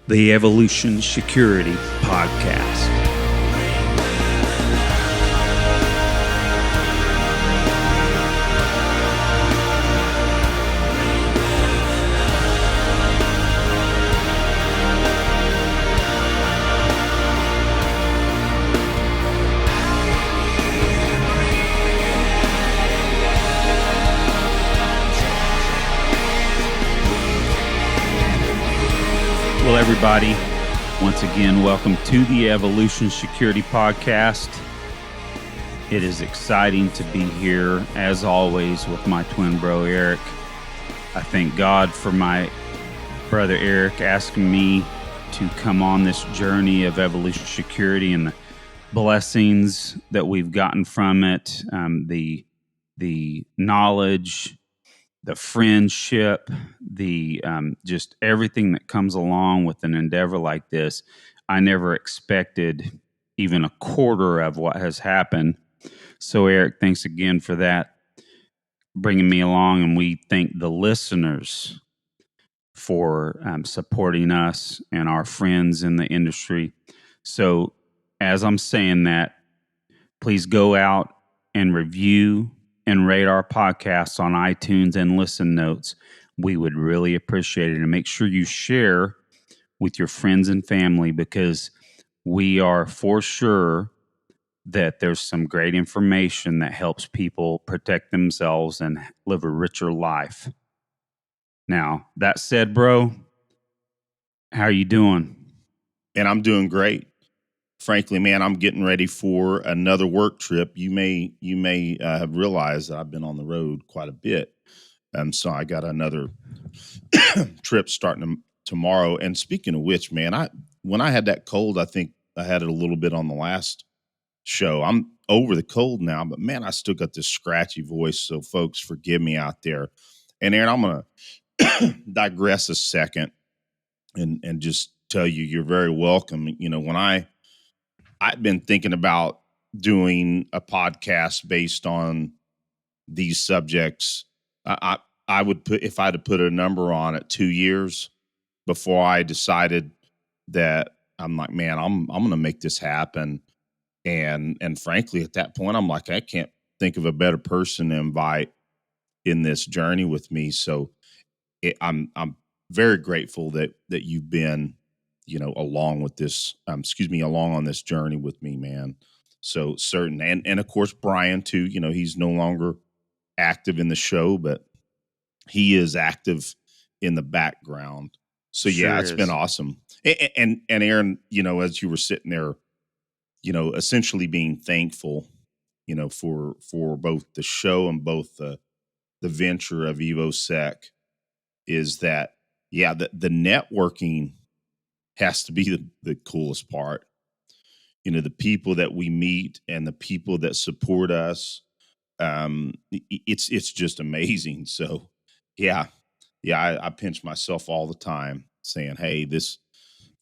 the Evolution Security Podcast. Well, everybody, once again, welcome to the Evolution Security Podcast. It is exciting to be here, as always, with my twin bro, Eric. I thank God for my brother, Eric, asking me to come on this journey of evolution security and the blessings that we've gotten from it, the knowledge, the friendship, the just everything that comes along with an endeavor like this. I never expected even a quarter of what has happened. So, Eric, thanks again for that, bringing me along. And we thank the listeners for supporting us and our friends in the industry. So, as I'm saying that, please go out and review and rate our podcasts on iTunes and listen notes. We would really appreciate it. And make sure you share with your friends and family, because we are for sure that there's some great information that helps people protect themselves and live a richer life. Now, that said, bro, how are you doing? And I'm doing great. Frankly, man, I'm getting ready for another work trip. You may have realized that I've been on the road quite a bit, so I got another trip starting tomorrow. And speaking of which, man, when I had that cold, I think I had it a little bit on the last show. I'm over the cold now, but man, I still got this scratchy voice. So, folks, forgive me out there. And Aaron, I'm gonna digress a second and just tell you you're very welcome. You know, when I've been thinking about doing a podcast based on these subjects. I would put, if I had to put a number on it, 2 years before I decided that I'm like, man, I'm going to make this happen. And frankly, at that point, I'm like, I can't think of a better person to invite in this journey with me. So I'm very grateful that you've been, along with this, along on this journey with me, man. So certain. And of course, Brian too, he's no longer active in the show, but he is active in the background. So yeah, it's been awesome. And Aaron, as you were sitting there, essentially being thankful, for both the show and both the venture of EvoSec, is that, yeah, the networking has to be the coolest part. The people that we meet and the people that support us, it's just amazing. So yeah, I pinch myself all the time saying, hey, this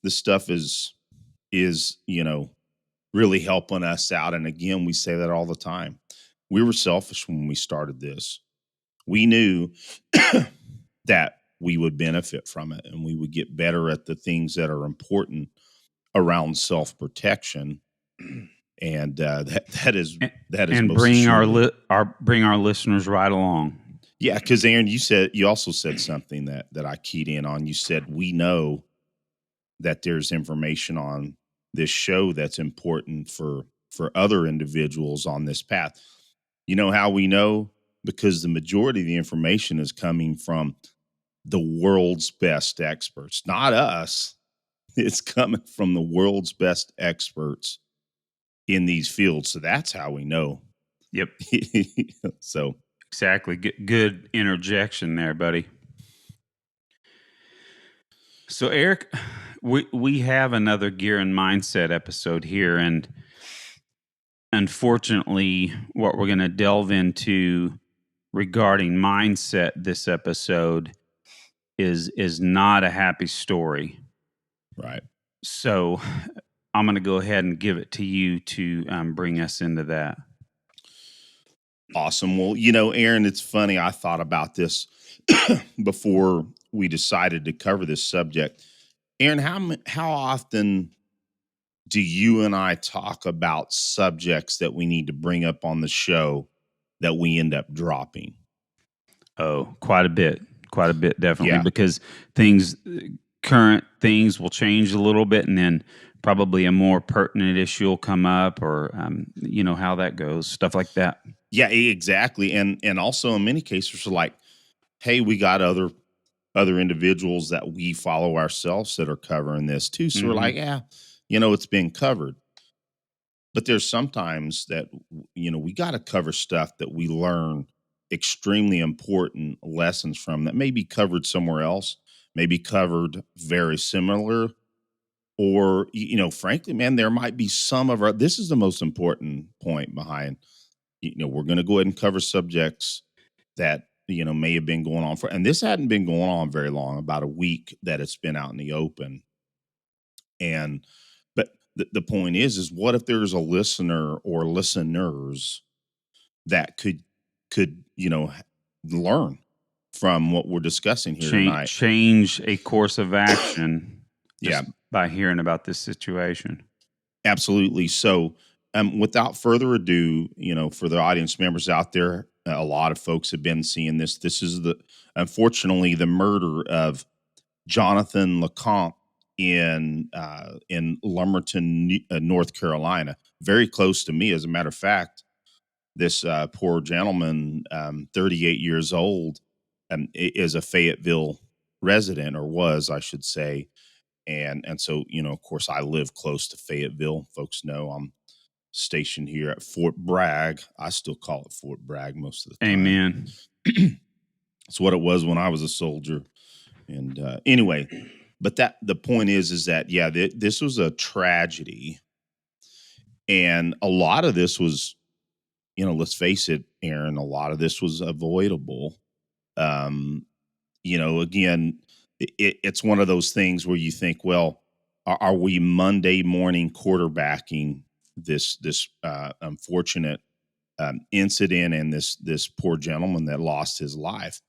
stuff is really helping us out. And again, we say that all the time. We were selfish when we started this. We knew that we would benefit from it and we would get better at the things that are important around self-protection. And that is and most bring assuredly. bring our listeners right along. Yeah, because Aaron, you also said something that I keyed in on. You said, we know that there's information on this show that's important for other individuals on this path. You know how we know? Because the majority of the information is coming from the world's best experts, not us. It's coming from the world's best experts in these fields. So that's how we know. Yep. So exactly. Good interjection there, buddy. So, Eric, we have another Gear and Mindset episode here, and unfortunately, what we're going to delve into regarding mindset this episode is not a happy story. Right. So I'm going to go ahead and give it to you to bring us into that. Awesome. Well, Aaron, it's funny. I thought about this before we decided to cover this subject. Aaron, how often do you and I talk about subjects that we need to bring up on the show that we end up dropping? Oh, quite a bit, definitely, Yeah. because current things will change a little bit, and then probably a more pertinent issue will come up, or how that goes, stuff like that. Yeah, exactly. And also in many cases, we're like, hey, we got other individuals that we follow ourselves that are covering this too. So we're Hmm. like, yeah, it's been covered. But there's sometimes that we got to cover stuff that we learn extremely important lessons from that may be covered somewhere else, maybe covered very similar, or frankly, man, there might be some of our. This is the most important point behind. We're going to go ahead and cover subjects that may have been going on and this hadn't been going on very long, about a week that it's been out in the open. And but the point is what if there's a listener or listeners that could learn from what we're discussing here tonight? Change a course of action Yeah, just by hearing about this situation. absolutely. So without further ado, for the audience members out there, a lot of folks have been seeing this. This is unfortunately the murder of Jonathan LeCompte in Lumberton, North Carolina, very close to me. As a matter of fact, this poor gentleman, 38 years old, is a Fayetteville resident, or was, I should say. And so, of course, I live close to Fayetteville. Folks know I'm stationed here at Fort Bragg. I still call it Fort Bragg most of the time. Amen. It's what it was when I was a soldier. And anyway, but the point is that, yeah, this was a tragedy. And a lot of this was, let's face it, Aaron, a lot of this was avoidable. Again, it's one of those things where you think, well, are we Monday morning quarterbacking this unfortunate incident and this poor gentleman that lost his life?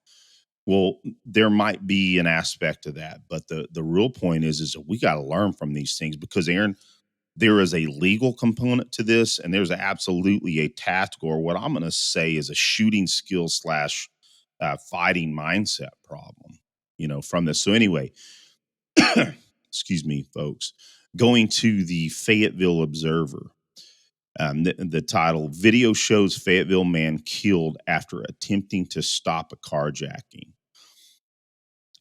Well, there might be an aspect of that, but the real point is that we got to learn from these things, because Aaron, there is a legal component to this, and there's absolutely a tactical, or what I'm going to say is a shooting skill slash fighting mindset problem, from this. So anyway, excuse me, folks, going to the Fayetteville Observer. The title: Video shows Fayetteville man killed after attempting to stop a carjacking.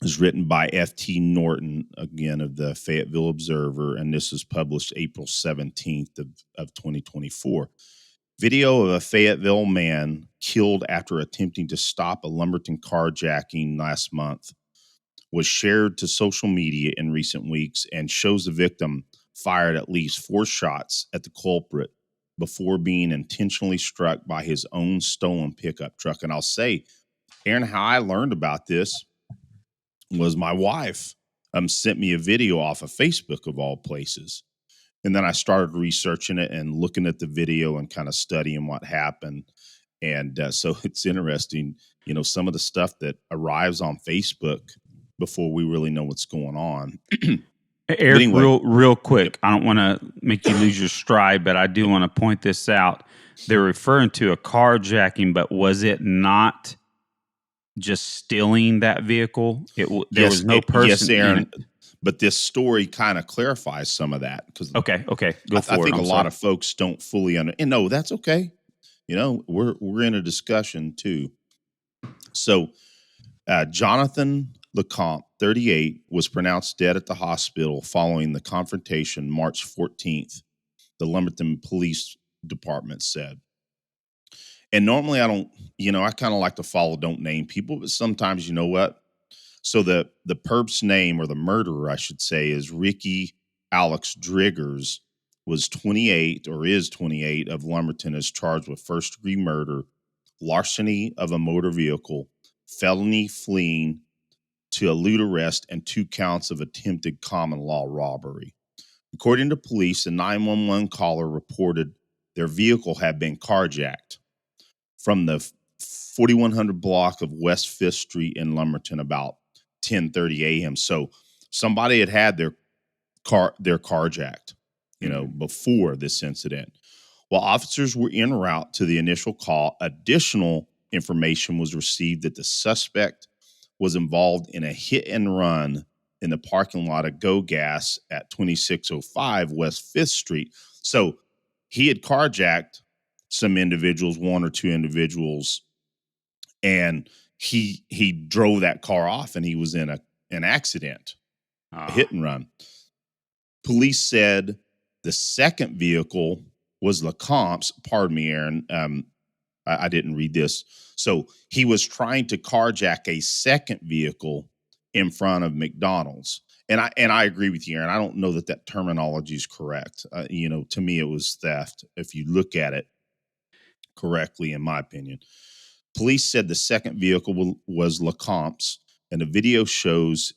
Is written by F.T. Norton, again, of the Fayetteville Observer, and this was published April 17th of 2024. Video of a Fayetteville man killed after attempting to stop a Lumberton carjacking last month was shared to social media in recent weeks and shows the victim fired at least 4 shots at the culprit before being intentionally struck by his own stolen pickup truck. And I'll say, Aaron, how I learned about this was my wife sent me a video off of Facebook, of all places. And then I started researching it and looking at the video and kind of studying what happened. And so it's interesting, some of the stuff that arrives on Facebook before we really know what's going on. Eric, Anyway, real quick, yep. I don't want to make you lose your stride, but I do want to point this out. They're referring to a carjacking, but was it not just stealing that vehicle? There was no person. Yes, Aaron. But this story kind of clarifies some of that, because Okay, go for it. I think a lot of folks don't fully understand. And no, that's okay. We're in a discussion too. So Jonathan LeCompte, 38, was pronounced dead at the hospital following the confrontation March 14th, the Lumberton Police Department said. And normally I don't, I kind of like to follow, don't name people, but sometimes, you know what? So the perp's name, or the murderer, I should say, is Ricky Alex Driggers, was 28, or is 28, of Lumberton, is charged with first-degree murder, larceny of a motor vehicle, felony fleeing to elude arrest, and 2 counts of attempted common law robbery. According to police, a 911 caller reported their vehicle had been carjacked from the 4100 block of West 5th Street in Lumberton about 10:30 a.m. So somebody had their carjacked, before this incident. While officers were en route to the initial call, additional information was received that the suspect was involved in a hit and run in the parking lot of Go Gas at 2605 West 5th Street. So he had carjacked some individuals, one or two individuals, and he drove that car off, and he was in an accident, a hit and run. Police said the second vehicle was Lecomp's. Pardon me, Aaron. I didn't read this. So he was trying to carjack a second vehicle in front of McDonald's. And I agree with you, Aaron. I don't know that terminology is correct. To me, it was theft, if you look at it correctly, in my opinion. Police said the second vehicle was Lecomp's, and the video shows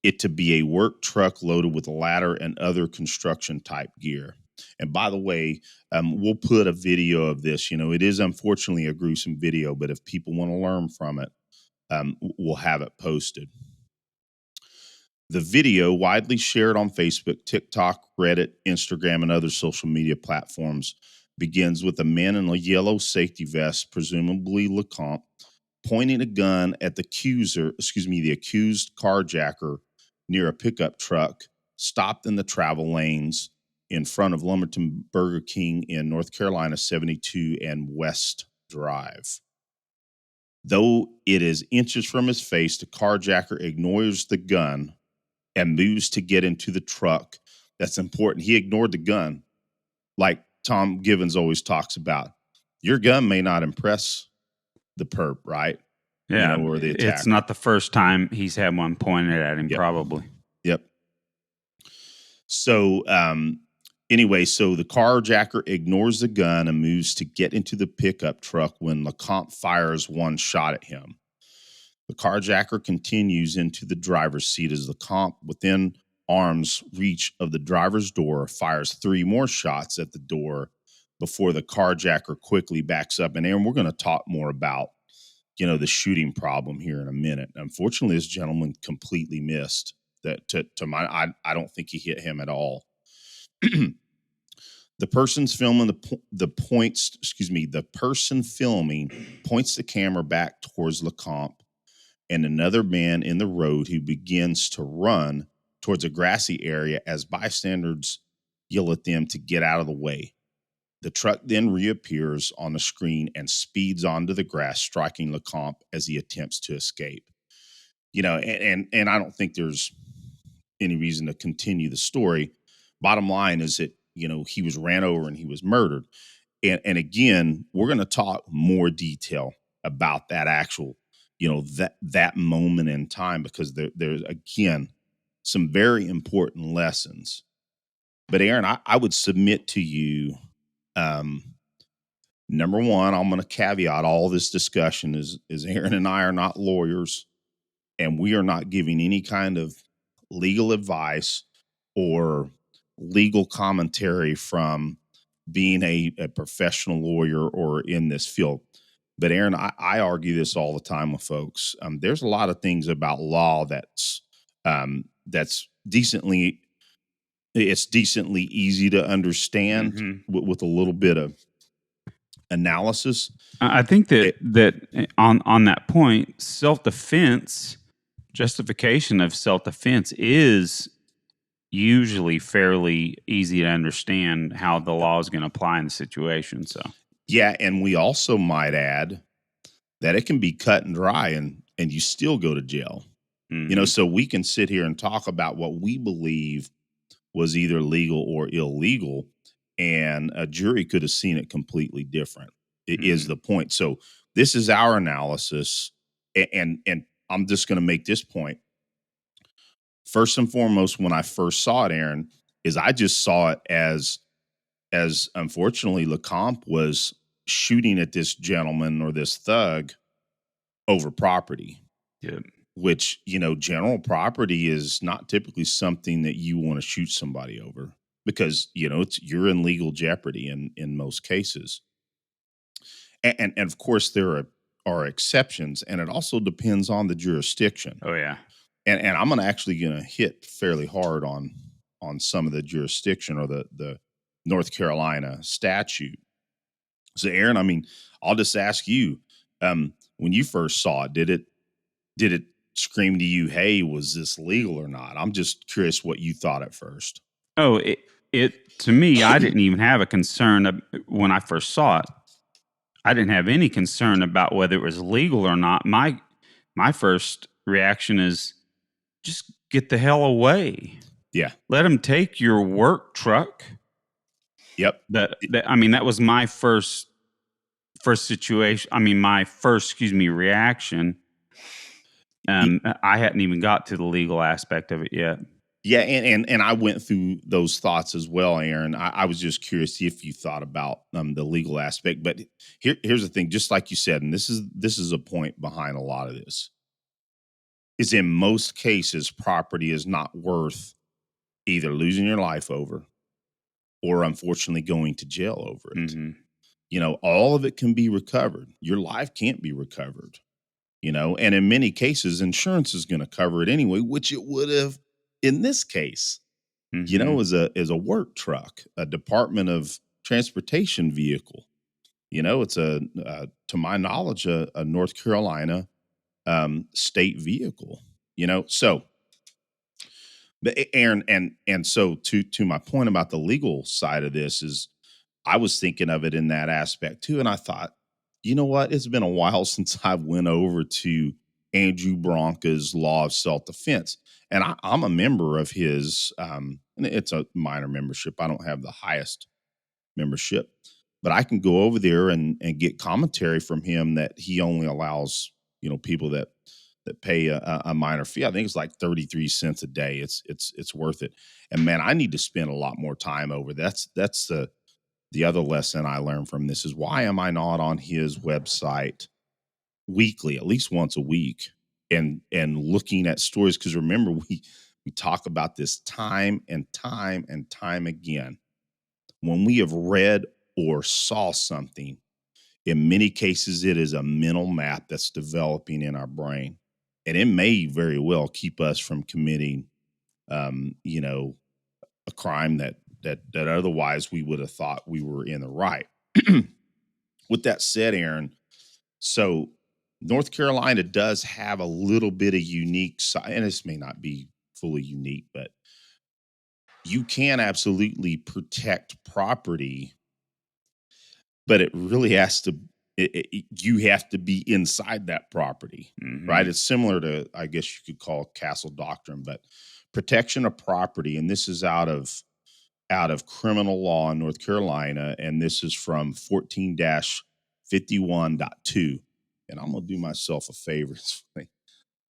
it to be a work truck loaded with a ladder and other construction type gear. And by the way, we'll put a video of this. It is unfortunately a gruesome video, but if people want to learn from it, we'll have it posted. The video, widely shared on Facebook, TikTok, Reddit, Instagram, and other social media platforms, begins with a man in a yellow safety vest, presumably Lecomte, pointing a gun at the accused carjacker near a pickup truck stopped in the travel lanes in front of Lumberton Burger King in North Carolina, 72 and West Drive. Though it is inches from his face, the carjacker ignores the gun and moves to get into the truck. That's important. He ignored the gun. Like Tom Givens always talks about, your gun may not impress the perp, right? Yeah, or the attacker. It's not the first time he's had one pointed at him, probably. Yep. So, anyway, so the carjacker ignores the gun and moves to get into the pickup truck when Lecomte fires one shot at him. The carjacker continues into the driver's seat as Lecomte, within arm's reach of the driver's door, fires three more shots at the door before the carjacker quickly backs up. And Aaron, we're going to talk more about, the shooting problem here in a minute. Unfortunately, this gentleman completely missed. That I don't think he hit him at all. The person's filming the person filming points the camera back towards Lecomte and another man in the road who begins to run towards a grassy area as bystanders yell at them to get out of the way. The truck then reappears on the screen and speeds onto the grass, striking Lecomte as he attempts to escape. And I don't think there's any reason to continue the story. Bottom line is that, he was ran over and he was murdered. And again, we're going to talk more detail about that actual, that moment in time, because there's, again, some very important lessons. But Aaron, I would submit to you, number one, I'm going to caveat all this discussion is Aaron and I are not lawyers, and we are not giving any kind of legal advice or legal commentary from being a professional lawyer or in this field. But Aaron, I argue this all the time with folks. There's a lot of things about law that's decently easy to understand with a little bit of analysis. I think that on that point, justification of self-defense is usually fairly easy to understand how the law is going to apply in the situation. So yeah, and we also might add that it can be cut and dry, and you still go to jail. So we can sit here and talk about what we believe was either legal or illegal, and a jury could have seen it completely different. It is the point. So this is our analysis, and I'm just going to make this point. First and foremost, when I first saw it, Aaron, is I just saw it as unfortunately Lecomte was shooting at this gentleman or this thug over property. Yeah. Which, general property is not typically something that you want to shoot somebody over, because, you're in legal jeopardy in most cases. And of course there are exceptions, and it also depends on the jurisdiction. Oh yeah. and I'm actually going to hit fairly hard on some of the jurisdiction or the North Carolina statute. So, Aaron, I mean, I'll just ask you, when you first saw it, did it scream to you, "Hey, was this legal or not?" I'm just curious what you thought at first. Oh, it to me, I didn't even have a concern when I first saw it. I didn't have any concern about whether it was legal or not. My first reaction is just get the hell away. Yeah. Let them take your work truck. Yep. I mean, that was my first situation. I mean, my first, reaction. I hadn't even got to the legal aspect of it yet. Yeah, and I went through those thoughts as well, Aaron. I was just curious if you thought about the legal aspect. But here's the thing: just like you said, and this is a point behind a lot of this, is in most cases, property is not worth either losing your life over or unfortunately going to jail over it. Mm-hmm. You know, all of it can be recovered. Your life can't be recovered. You know, and in many cases, insurance is going to cover it anyway, which it would have in this case. Mm-hmm. You know, as a work truck, a Department of Transportation vehicle. You know, it's to my knowledge, a North Carolina state vehicle. You know, so, but Aaron, and so to my point about the legal side of this is, I was thinking of it in that aspect too, and I thought, you know what? It's been a while since I went over to Andrew Bronca's Law of Self Defense, and I'm a member of his. And it's a minor membership. I don't have the highest membership, but I can go over there and get commentary from him that he only allows people that pay a minor fee. I think it's like 33 cents a day. It's worth it. And man, I need to spend a lot more time over. That's the other lesson I learned from this is, why am I not on his website weekly, at least once a week, and looking at stories? Because remember, we talk about this time and time and time again. When we have read or saw something, in many cases, it is a mental map that's developing in our brain, and it may very well keep us from committing, a crime that otherwise we would have thought we were in the right. With that said, Aaron, so North Carolina does have a little bit of unique side, and this may not be fully unique, but you can absolutely protect property, but it really has to, you have to be inside that property, Mm-hmm. right? It's similar to, I guess you could call castle doctrine, but protection of property, and this is out of criminal law in North Carolina, and this is from 14-51.2. And I'm going to do myself a favor. I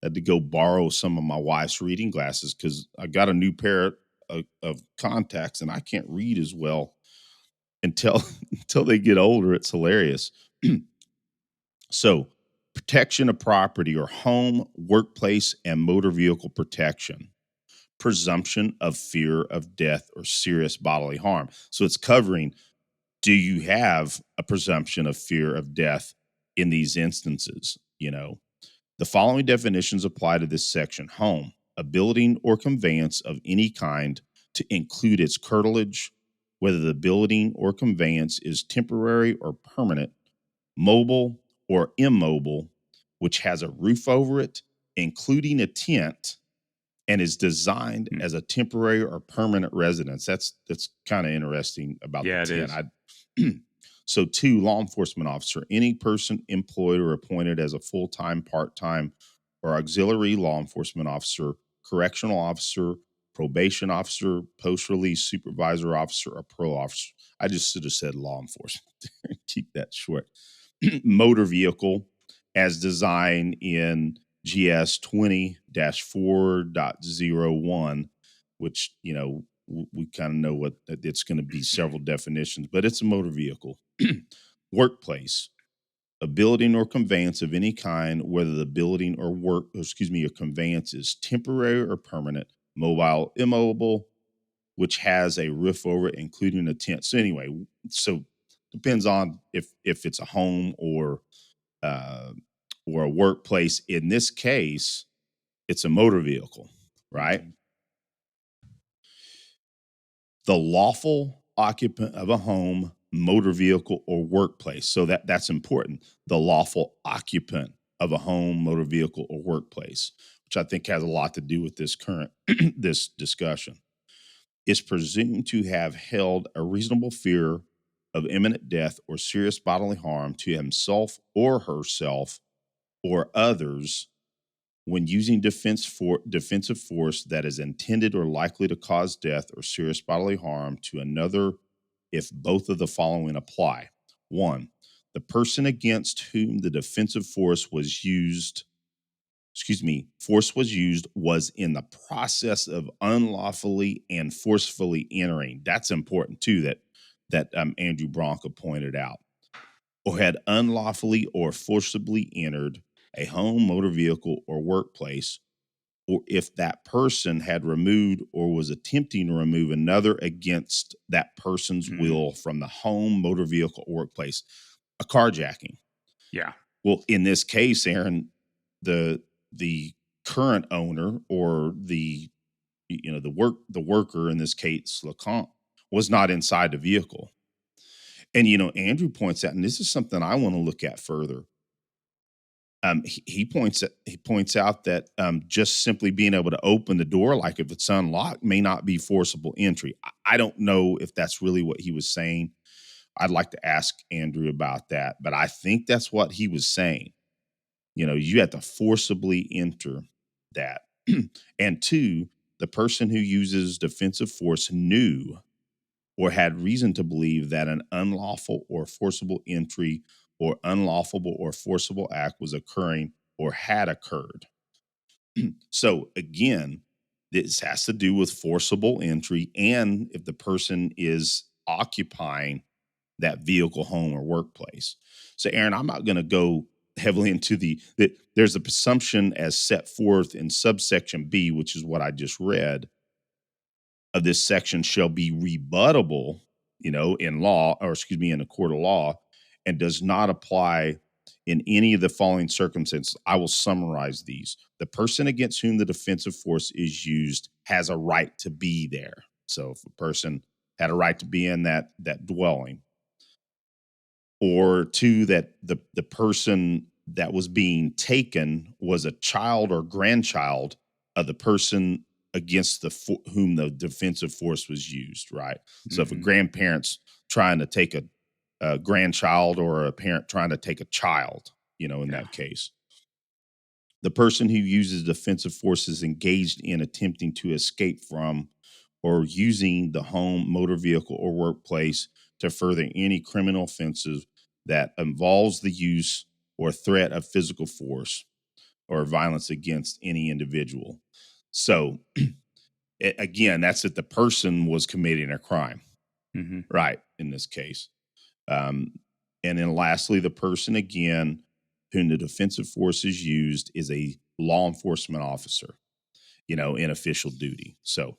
had to go borrow some of my wife's reading glasses because I got a new pair of contacts, and I can't read as well until they get older. It's hilarious. So, protection of property or home, workplace, and motor vehicle protection. Presumption of fear of death or serious bodily harm. So it's covering, do you have a presumption of fear of death in these instances? The following definitions apply to this section: home, a building or conveyance of any kind to include its curtilage, whether the building or conveyance is temporary or permanent, mobile or immobile, which has a roof over it, including a tent, and is designed as a temporary or permanent residence. That's kind of interesting about the tent. So 2, law enforcement officer, any person employed or appointed as a full-time, part-time, or auxiliary law enforcement officer, correctional officer, probation officer, post-release supervisor officer, or parole officer. I just should have said law enforcement. Keep that short. Motor vehicle as designed in GS 20-4.01, which, we kind of know what it's going to be, several definitions, but it's a motor vehicle. Workplace, a building or conveyance of any kind, whether the building or conveyance is temporary or permanent, mobile, immobile, which has a roof over it, including a tent. So anyway, depends on if it's a home or a workplace. In this case, It's a motor vehicle, right? Mhm. The lawful occupant of a home, motor vehicle, or workplace. So that's important. The lawful occupant of a home, motor vehicle, or workplace, which I think has a lot to do with this current this discussion, is presumed to have held a reasonable fear of imminent death or serious bodily harm to himself or herself or others when using defensive force that is intended or likely to cause death or serious bodily harm to another if both of the following apply. One, the person against whom the defensive force was used was in the process of unlawfully and forcefully entering. That's important too, that Andrew Bronca pointed out, or had unlawfully or forcibly entered a home, motor vehicle, or workplace, or if that person had removed or was attempting to remove another against that person's Mm. will from the home, motor vehicle, or workplace. A carjacking. Yeah. Well, in this case, Aaron, the current owner, or the worker, in this case, LeCompte, was not inside the vehicle. And Andrew points out, and this is something I want to look at further. He points out that just simply being able to open the door, like if it's unlocked, may not be forcible entry. I don't know if that's really what he was saying. I'd like to ask Andrew about that, but I think that's what he was saying. You have to forcibly enter that. And two, the person who uses defensive force knew or had reason to believe that an unlawful or forcible entry or unlawful or forcible act was occurring or had occurred. So again, this has to do with forcible entry and if the person is occupying that vehicle, home, or workplace. So Aaron, I'm not going to go heavily into there's a presumption as set forth in subsection B, which is what I just read, of this section shall be rebuttable, in law, or excuse me, in a court of law, and does not apply in any of the following circumstances. I will summarize these. The person against whom the defensive force is used has a right to be there. So if a person had a right to be in that dwelling, or two, that the person that was being taken was a child or grandchild of the person against whom the defensive force was used, right? So if a Mhm. grandparent's trying to take a grandchild, or a parent trying to take a child, in Yeah. that case, the person who uses defensive force is engaged in attempting to escape from or using the home, motor vehicle, or workplace to further any criminal offenses that involves the use or threat of physical force or violence against any individual. So, again, that's that the person was committing a crime, Mhm. right? In this case. Um, and then lastly, the person, again, whom the defensive force is used is a law enforcement officer, in official duty. So,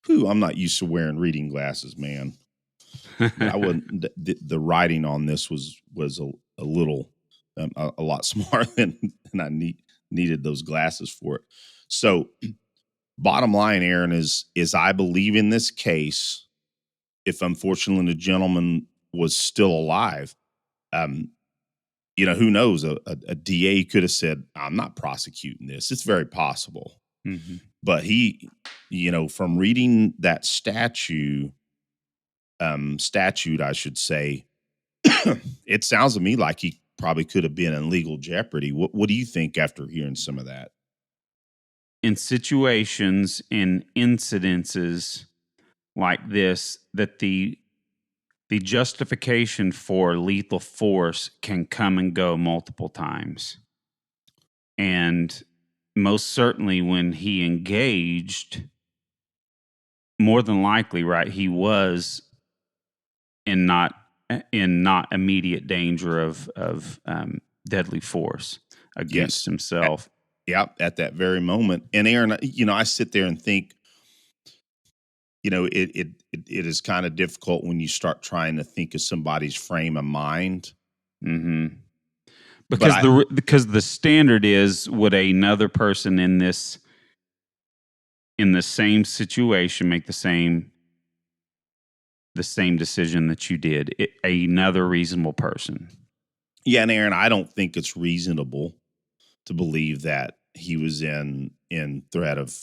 I'm not used to wearing reading glasses, man. But I wasn't. The writing on this was a little, a lot smarter than I needed those glasses for it. So, bottom line, Aaron, is I believe in this case, if unfortunately the gentleman was still alive, um, who knows? A DA could have said, "I'm not prosecuting this." It's very possible, Mhm. but he, from reading that statute, I should say, it sounds to me like he probably could have been in legal jeopardy. What do you think after hearing some of that? In situations and incidences like this, that the justification for lethal force can come and go multiple times. And most certainly when he engaged, more than likely, right, he was in not immediate danger of deadly force against Yes. At, himself. yeah, at that very moment. And Aaron, I sit there and think, it is kind of difficult when you start trying to think of somebody's frame of mind. Hmm. because the standard is, would another person in the same situation make the same decision that you did? Another reasonable person. Yeah, and Aaron, I don't think it's reasonable to believe that he was in threat of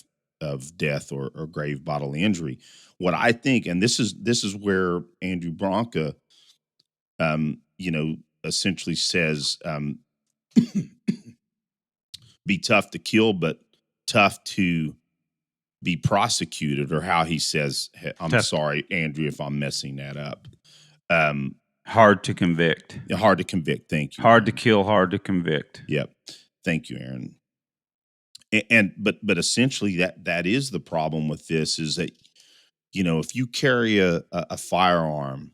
death or grave bodily injury. What I think, and this is where Andrew Bronca, essentially says, be tough to kill, but tough to be prosecuted, or how he says, I'm sorry, Andrew, if I'm messing that up. Hard to convict. Hard to convict. Thank you. Hard Aaron. to kill, hard to convict. Yep. Thank you, Aaron. But essentially that is the problem with this, is that, if you carry a firearm,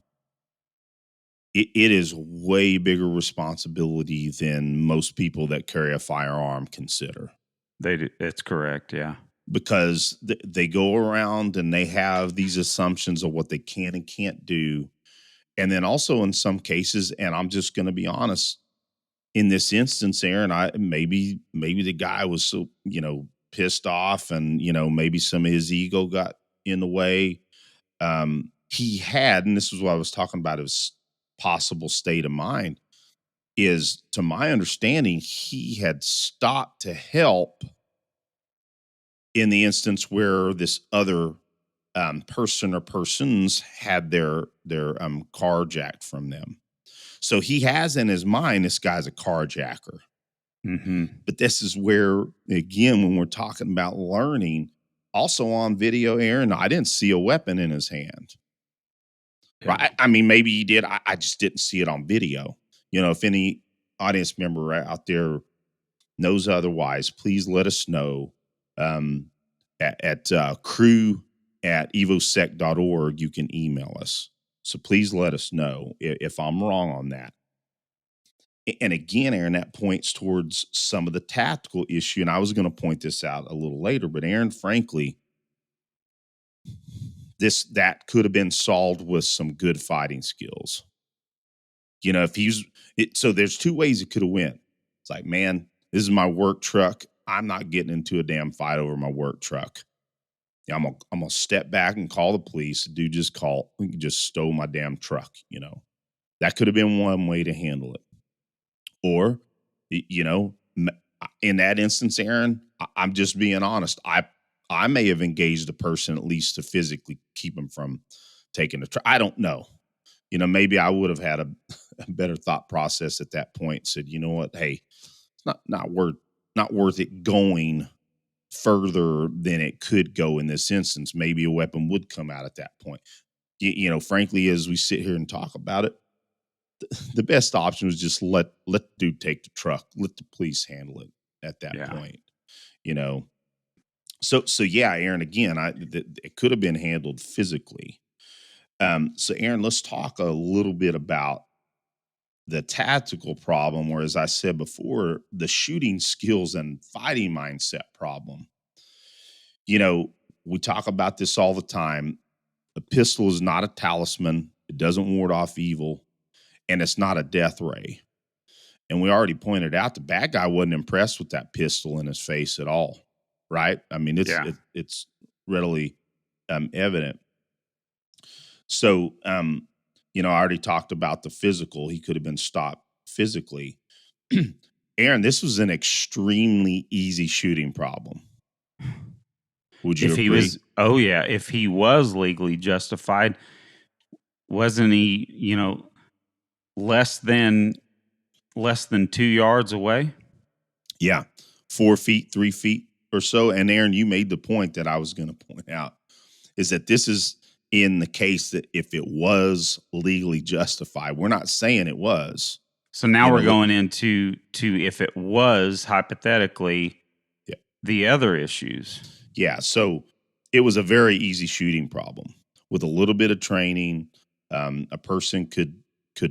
it is way bigger responsibility than most people that carry a firearm consider. That's correct. Yeah. Because they go around and they have these assumptions of what they can and can't do. And then also in some cases, and I'm just going to be honest, in this instance, Aaron, maybe the guy was so, pissed off, and, maybe some of his ego got in the way. He had, and this is what I was talking about, his possible state of mind, is, to my understanding, he had stopped to help in the instance where this other person or persons had their car jacked from them. So he has in his mind, this guy's a carjacker. Mm-hmm. But this is where, again, when we're talking about learning, also on video, Aaron, I didn't see a weapon in his hand. Yeah. Right? I mean, maybe he did. I just didn't see it on video. If any audience member out there knows otherwise, please let us know. At crew@evosec.org, you can email us. So please let us know if I'm wrong on that. And again, Aaron, that points towards some of the tactical issue. And I was going to point this out a little later, but Aaron, frankly, that could have been solved with some good fighting skills. So there's two ways it could have went. It's like, man, this is my work truck. I'm not getting into a damn fight over my work truck. I'm gonna step back and call the police. The dude just stole my damn truck. That could have been one way to handle it. Or, in that instance, Aaron, I'm just being honest. I may have engaged a person at least to physically keep him from taking the truck. I don't know. Maybe I would have had a better thought process at that point. Said, you know what? Hey, it's not worth it going further than it could go in this instance. Maybe a weapon would come out at that point. Frankly, as we sit here and talk about it, the best option was just let the dude take the truck, let the police handle it at that point. So yeah, Aaron, again, it could have been handled physically. So Aaron, let's talk a little bit about the tactical problem, or, as I said before, the shooting skills and fighting mindset problem. We talk about this all the time. A pistol is not a talisman. It doesn't ward off evil, and it's not a death ray. And we already pointed out the bad guy wasn't impressed with that pistol in his face at all, right? I mean, it's readily evident. So, I already talked about the physical. He could have been stopped physically. Aaron, this was an extremely easy shooting problem. Would you agree? If he was legally justified, wasn't he, less than 2 yards away? Yeah. 4 feet, 3 feet or so. And Aaron, you made the point that I was going to point out, is that this is in the case that if it was legally justified. We're not saying it was. So now we're going into if it was, hypothetically, the other issues. Yeah. So it was a very easy shooting problem with a little bit of training. A person could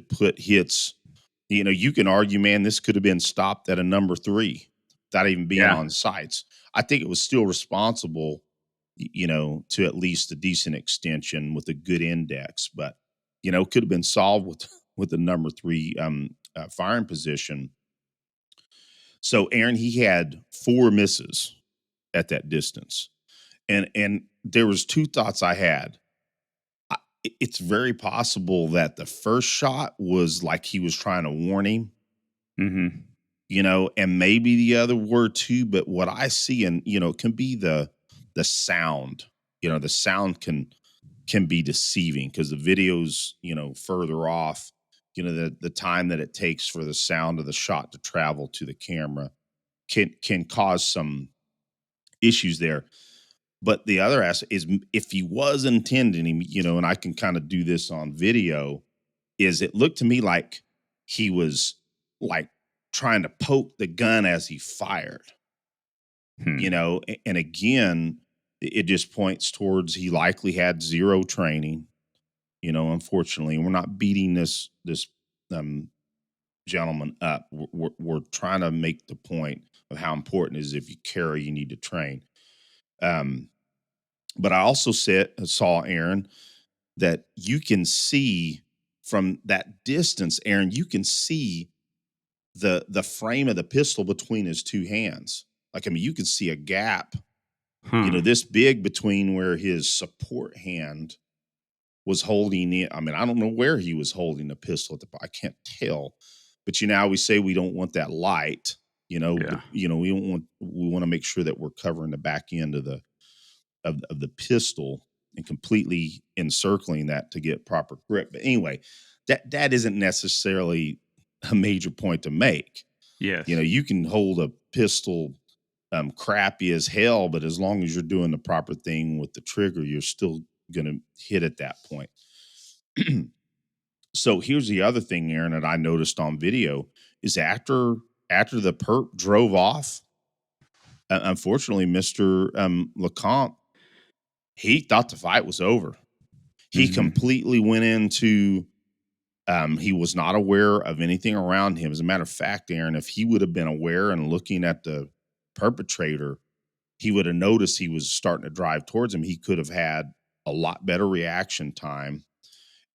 put hits. You can argue, man, this could have been stopped at a number 3 without even being on sights. I think it was still responsible, to at least a decent extension with a good index, but, could have been solved with the number 3 firing position. So Aaron, he had 4 misses at that distance. And there was 2 thoughts I had. It's very possible that the first shot was like he was trying to warn him, Mm-hmm. and maybe the other were too, but what I see, and it can be the sound. The sound can be deceiving because the video's, further off. The time that it takes for the sound of the shot to travel to the camera can cause some issues there. But the other aspect is, if he was intending him, and I can kind of do this on video, is it looked to me like he was like trying to poke the gun as he fired, and again, it just points towards he likely had zero training. Unfortunately, we're not beating this gentleman up. We're trying to make the point of how important it is, if you carry, you need to train. But I also saw, Aaron, that you can see from that distance, Aaron, you can see the frame of the pistol between his 2 hands. Like, I mean, you can see a gap, this big between where his support hand was holding it. I mean, I don't know where he was holding the pistol I can't tell. But how we say we don't want that light, Yeah. but, we want to make sure that we're covering the back end of the pistol and completely encircling that to get proper grip. But anyway, that isn't necessarily a major point to make. Yes. You can hold a pistol crappy as hell, but as long as you're doing the proper thing with the trigger, you're still going to hit at that point. So here's the other thing, Aaron, that I noticed on video is after the perp drove off, unfortunately, Mr. Lecomte, he thought the fight was over. He completely went into, he was not aware of anything around him. As a matter of fact, Aaron, if he would have been aware and looking at the perpetrator, he would have noticed he was starting to drive towards him. He could have had a lot better reaction time.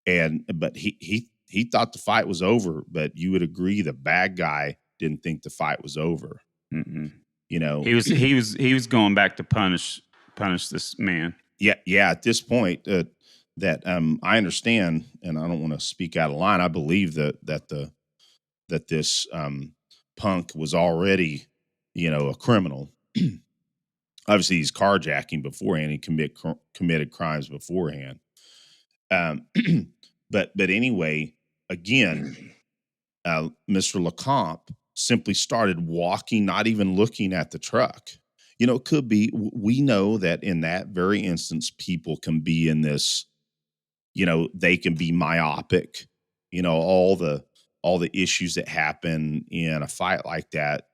But he thought the fight was over, but you would agree the bad guy didn't think the fight was over. Mm-mm. He was going back to punish this man. Yeah. At this point, that I understand, and I don't want to speak out of line. I believe that this punk was already, a criminal. Obviously, he's carjacking beforehand. He committed crimes beforehand. But anyway, again, Mr. Lecomte simply started walking, not even looking at the truck. It could be, we know that in that very instance, people can be in this, they can be myopic, all the issues that happen in a fight like that,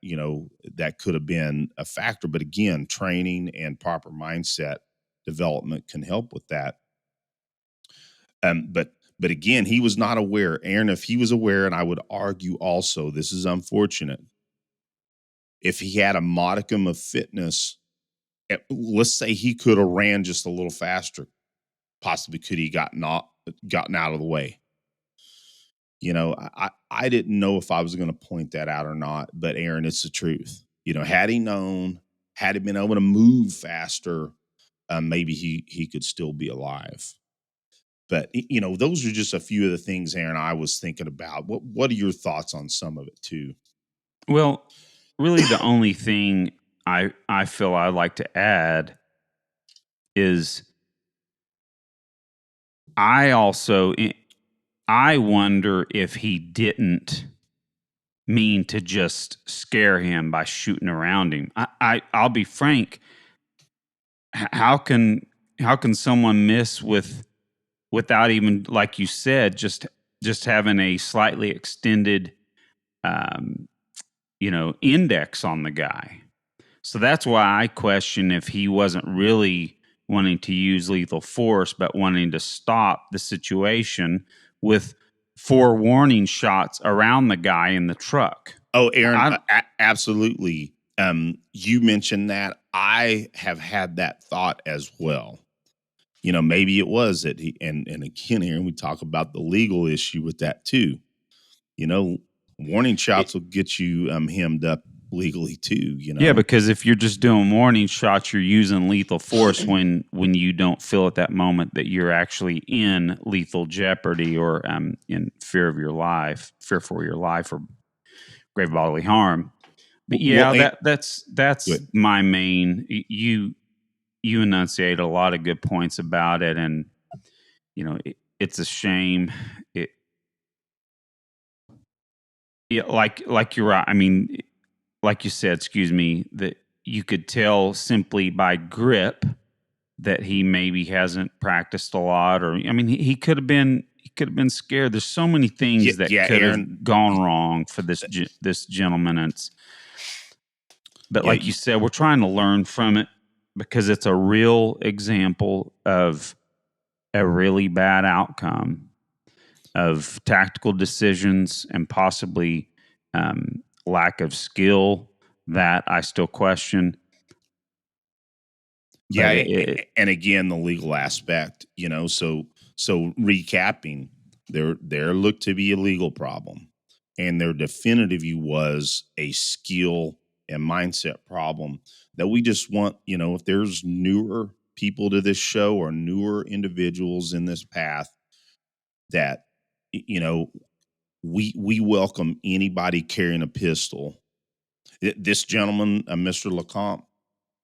that could have been a factor. But again, training and proper mindset development can help with that. But again, he was not aware. Aaron, if he was aware, and I would argue also, this is unfortunate, if he had a modicum of fitness, let's say he could have ran just a little faster, possibly could he gotten out of the way. I didn't know if I was going to point that out or not, but Aaron, it's the truth. Had he known, had he been able to move faster, maybe he could still be alive. But, those are just a few of the things, Aaron, I was thinking about. What are your thoughts on some of it too? Well, really the only thing I feel I'd like to add is I wonder if he didn't mean to just scare him by shooting around him. I'll be frank. How can someone miss without even, like you said, just having a slightly extended, index on the guy? So that's why I question if he wasn't really wanting to use lethal force, but wanting to stop the situation with 4 warning shots around the guy in the truck. Oh, Aaron, absolutely. You mentioned that. I have had that thought as well. Maybe it was that he, and again, Aaron, we talk about the legal issue with that too. Warning shots will get you hemmed up legally too, Yeah, because if you're just doing warning shots, you're using lethal force when you don't feel at that moment that you're actually in lethal jeopardy or in fear for your life or grave bodily harm. But yeah, Well, that's good. my main. You enunciate a lot of good points about it, and it's a shame. Like you're right. I mean, like you said, excuse me, that you could tell simply by grip that he maybe hasn't practiced a lot, or I mean, he could have been scared. There's so many things that Yeah, could Aaron. have gone wrong for this gentleman. But Yeah, like you said, we're trying to learn from it because it's a real example of a really bad outcome of tactical decisions and possibly lack of skill that I still question. But yeah, and again, the legal aspect, so recapping, there looked to be a legal problem, and their definitive view was a skill and mindset problem that we just want, if there's newer people to this show or newer individuals in this path that, we welcome anybody carrying a pistol. This gentleman, Mr. Lecomte,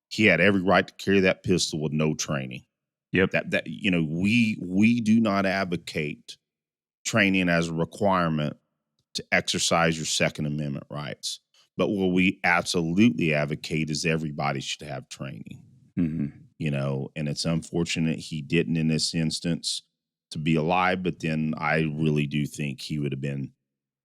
he had every right to carry that pistol with no training. yep. That we do not advocate training as a requirement to exercise your Second Amendment rights. But what we absolutely advocate is everybody should have training. Mm-hmm. And it's unfortunate he didn't in this instance to be alive, but then I really do think he would have been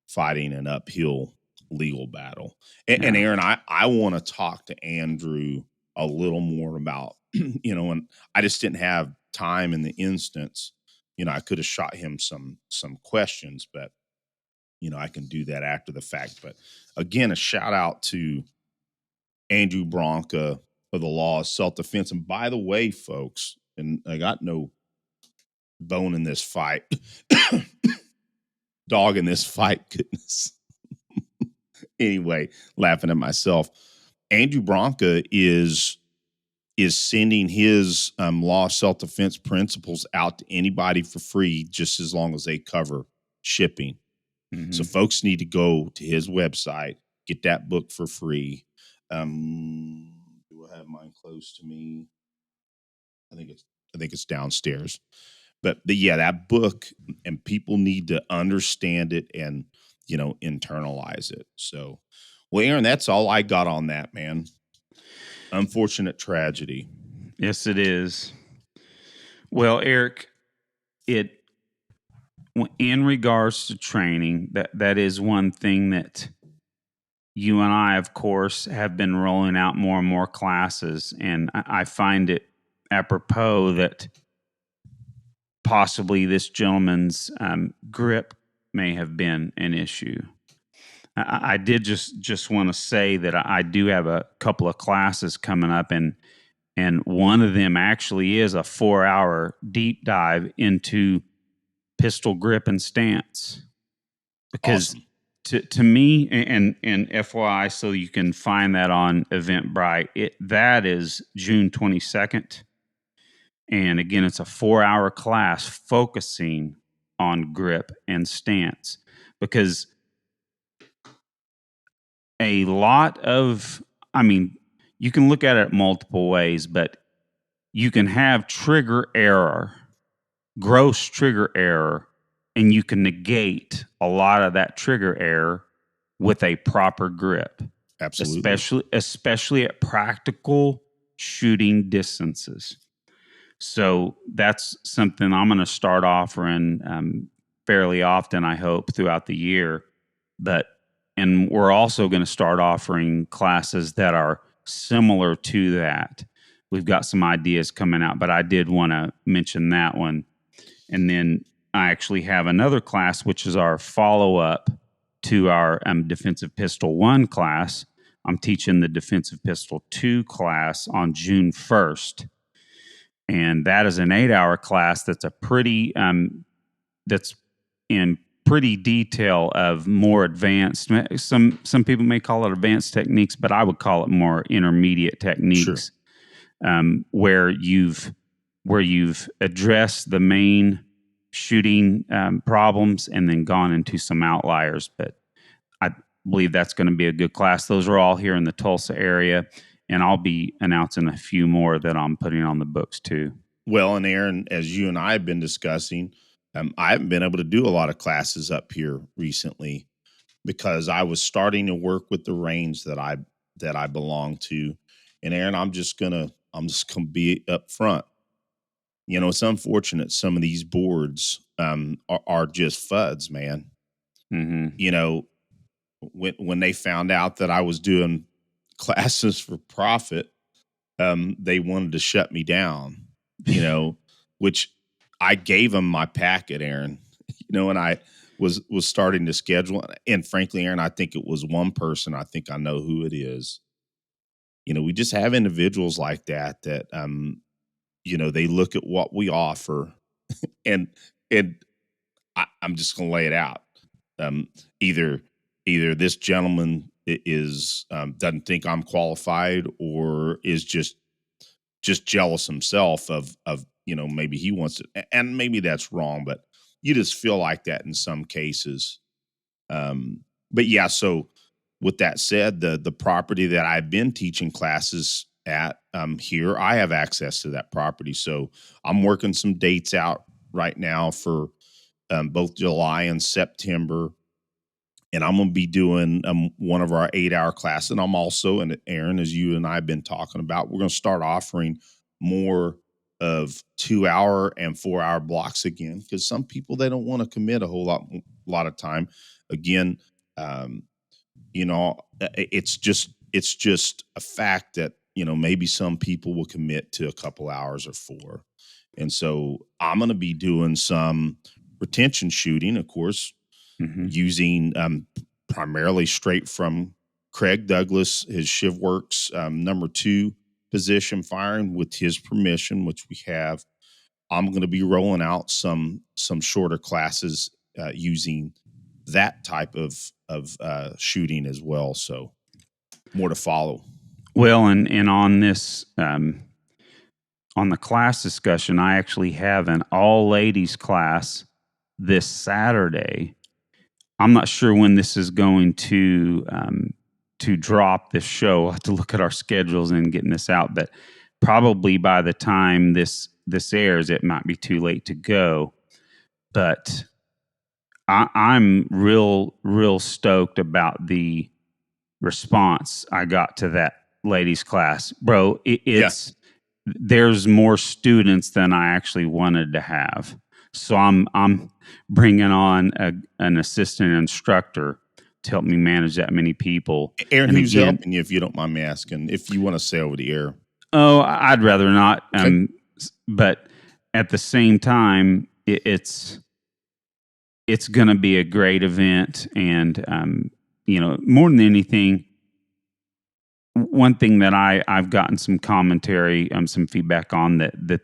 fighting an uphill legal battle. And Yeah. Aaron, I want to talk to Andrew a little more about, and I just didn't have time in the instance. I could have shot him some questions, but I can do that after the fact. But again, a shout out to Andrew Bronca for the law of self-defense. And by the way, folks, and I got no bone in this fight, dog in this fight, goodness. Anyway, laughing at myself. Andrew Bronca is sending his law of self-defense principles out to anybody for free, just as long as they cover shipping. Mm-hmm. So folks need to go to his website, get that book for free. Do I have mine close to me? I think it's downstairs. But yeah, that book, and people need to understand it and internalize it. So, well, Aaron, that's all I got on that, man. Unfortunate tragedy. Yes, it is. Well, Eric, in regards to training, that is one thing that you and I, of course, have been rolling out more and more classes, and I find it apropos that possibly this gentleman's grip may have been an issue. I did just want to say that I do have a couple of classes coming up, and one of them actually is a 4-hour deep dive into pistol grip and stance. Because Awesome. to me, and FYI, so you can find that on Eventbrite, that is June 22nd. And again, it's a 4-hour class focusing on grip and stance, because a lot of, I mean, you can look at it multiple ways, but you can have trigger error, gross trigger error, and you can negate a lot of that trigger error with a proper grip. Absolutely. Especially at practical shooting distances. So that's something I'm going to start offering fairly often, I hope, throughout the year. And we're also going to start offering classes that are similar to that. We've got some ideas coming out, but I did want to mention that one. And then I actually have another class, which is our follow-up to our Defensive Pistol 1 class. I'm teaching the Defensive Pistol 2 class on June 1st. And that is an 8-hour class that's a pretty, that's in pretty detailed of more advanced. Some people may call it advanced techniques, but I would call it more intermediate Sure. techniques, where you've addressed the main shooting problems and then gone into some outliers. But I believe that's going to be a good class. Those are all here in the Tulsa area, and I'll be announcing a few more that I'm putting on the books too. Well, and Aaron, as you and I have been discussing, I haven't been able to do a lot of classes up here recently because I was starting to work with the range that I belong to. And Aaron, I'm just gonna be up front. You know, it's unfortunate some of these boards are just FUDs, man. Mm-hmm. You know, when they found out that I was doing classes for profit, they wanted to shut me down. You know, which I gave them my packet, Aaron. You know, and I was starting to schedule. And frankly, Aaron, I think it was one person. I think I know who it is. You know, we just have individuals like that you know, they look at what we offer, and I'm just going to lay it out. Um, either this gentleman is doesn't think I'm qualified, or is just jealous himself of you know, maybe he wants to, and maybe that's wrong, but you just feel like that in some cases. But yeah, so with that said, the property that I've been teaching classes at here, I have access to that property. So I'm working some dates out right now for both July and September. And I'm going to be doing one of our 8-hour classes. And I'm also, and Aaron, as you and I have been talking about, we're going to start offering more of 2-hour and 4-hour blocks again, because some people, they don't want to commit a whole lot of time. Again, you know, it's just a fact that, you know, maybe some people will commit to a couple hours or 4. And so I'm going to be doing some retention shooting, of course, using primarily straight from Craig Douglas, his ShivWorks number 2 position firing with his permission, which we have. I'm going to be rolling out some shorter classes using that type of shooting as well. So more to follow. Well, and on this, on the class discussion, I actually have an all ladies class this Saturday. I'm not sure when this is going to drop this show. I'll have to look at our schedules and getting this out, but probably by the time this airs, it might be too late to go. But I'm real stoked about the response I got to that ladies class, bro. It's there's more students than I actually wanted to have. So I'm bringing on an assistant instructor to help me manage that many people. Aaron, And who's again, helping you, if you don't mind me asking, if you want to say over the air? Oh, I'd rather not. Okay. But at the same time, it's going to be a great event, and you know, more than anything, one thing that I've gotten some commentary, some feedback on that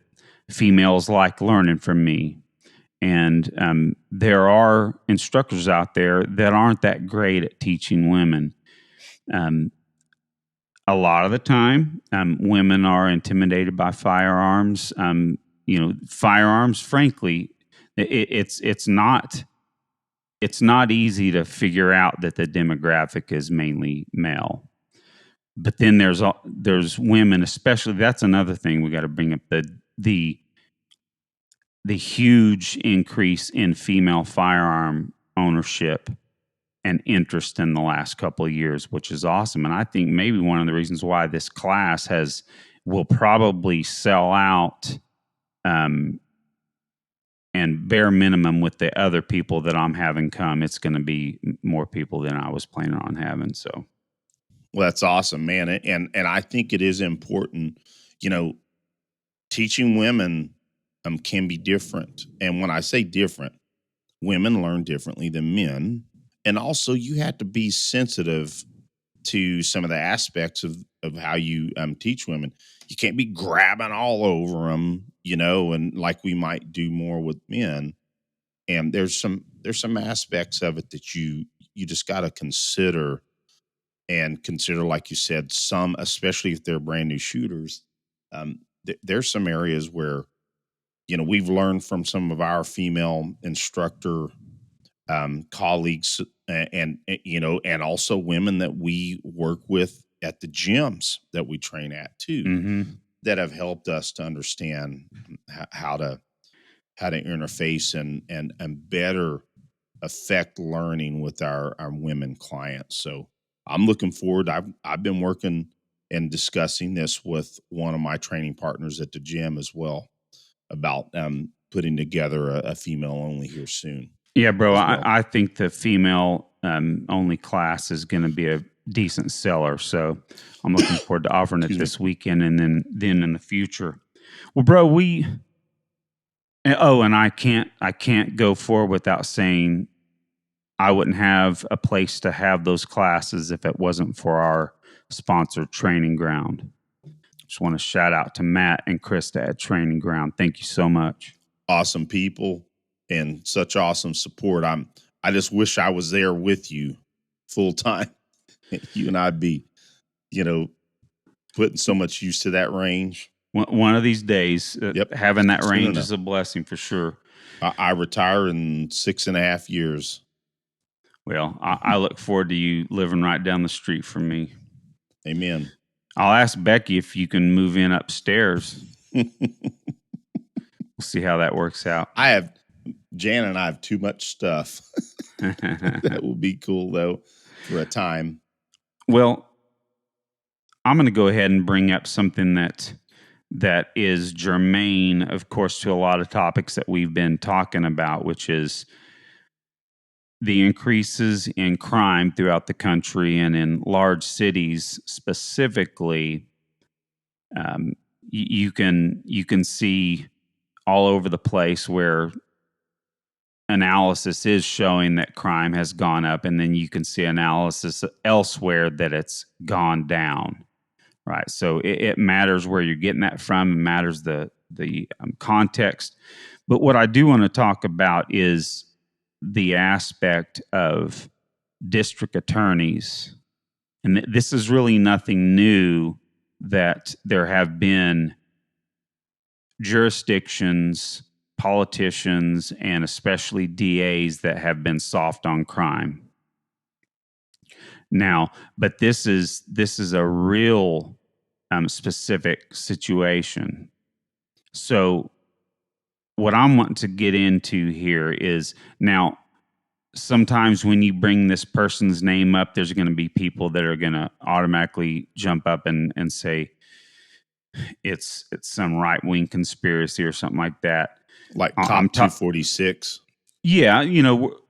females like learning from me. And there are instructors out there that aren't that great at teaching women. A lot of the time, women are intimidated by firearms. You know, firearms, frankly, it's not easy to figure out that the demographic is mainly male. But then there's women, especially. That's another thing we got to bring up, the huge increase in female firearm ownership and interest in the last couple of years, which is awesome. And I think maybe one of the reasons why this class will probably sell out, and bare minimum with the other people that I'm having come, it's going to be more people than I was planning on having. So, well, that's awesome, man. And I think it is important, you know, teaching women can be different. And when I say different, women learn differently than men. And also you have to be sensitive to some of the aspects of how you teach women. You can't be grabbing all over them, you know, and like we might do more with men. and there's some aspects of it that you just got to consider, like you said, some, especially if they're brand new shooters. There's some areas where, we've learned from some of our female instructor colleagues, and also women that we work with at the gyms that we train at too, Mm-hmm. that have helped us to understand how to interface and better affect learning with our women clients. So I'm looking forward. I've been working and discussing this with one of my training partners at the gym as well, about putting together a female only here soon. Yeah, bro. Well. I think the female only class is going to be a decent seller. So I'm looking forward to offering it this weekend and then in the future. Well, bro, and I can't go forward without saying I wouldn't have a place to have those classes if it wasn't for our sponsored training ground. Just want to shout out to Matt and Krista at Training Ground. Thank you so much. Awesome people and such awesome support. I just wish I was there with you full time. You and I'd be, putting so much use to that range. One of these days, having that range is a blessing for sure. I retire in 6.5 years. Well, I look forward to you living right down the street from me. Amen. I'll ask Becky if you can move in upstairs. We'll see how that works out. Jan and I have too much stuff. That will be cool, though, for a time. Well, I'm going to go ahead and bring up something that is germane, of course, to a lot of topics that we've been talking about, which is the increases in crime throughout the country and in large cities specifically. You can see all over the place where analysis is showing that crime has gone up, and then you can see analysis elsewhere that it's gone down. Right. So it matters where you're getting that from. It matters the context. But what I do want to talk about is the aspect of district attorneys. And this is really nothing new, that there have been jurisdictions, politicians, and especially DAs that have been soft on crime. Now, but this is a real specific situation. So what I'm wanting to get into here is, now, sometimes when you bring this person's name up, there's going to be people that are going to automatically jump up and say it's some right-wing conspiracy or something like that. Like Top 246. Yeah,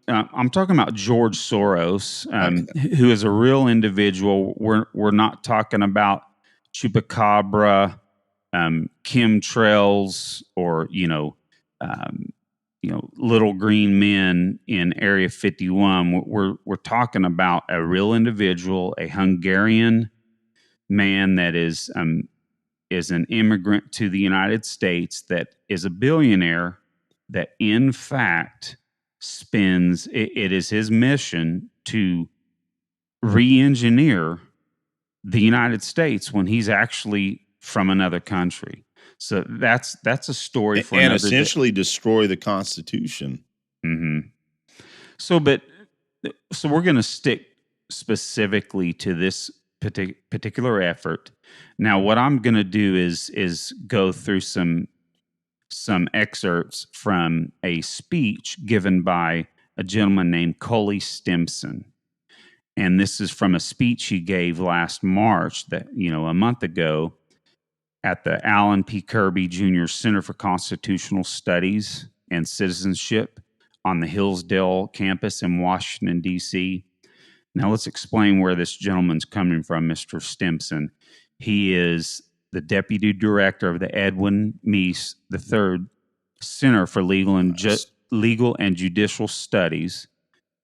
I'm talking about George Soros, who is a real individual. We're not talking about chupacabra, chemtrails, or little green men in Area 51. We're talking about a real individual, a Hungarian man that is an immigrant to the United States, that is a billionaire, that in fact spends, it is his mission to re-engineer the United States when he's actually from another country. So that's a story for and another essentially destroy the Constitution. Mm-hmm. So we're going to stick specifically to this particular effort. Now, what I'm going to do is go through some excerpts from a speech given by a gentleman named Coley Stimson. And this is from a speech he gave last March, that, a month ago, at the Alan P. Kirby Jr. Center for Constitutional Studies and Citizenship on the Hillsdale campus in Washington, D.C. Now, let's explain where this gentleman's coming from, Mr. Stimson. He is the deputy director of the Edwin Meese III Center for Legal and Judicial Studies.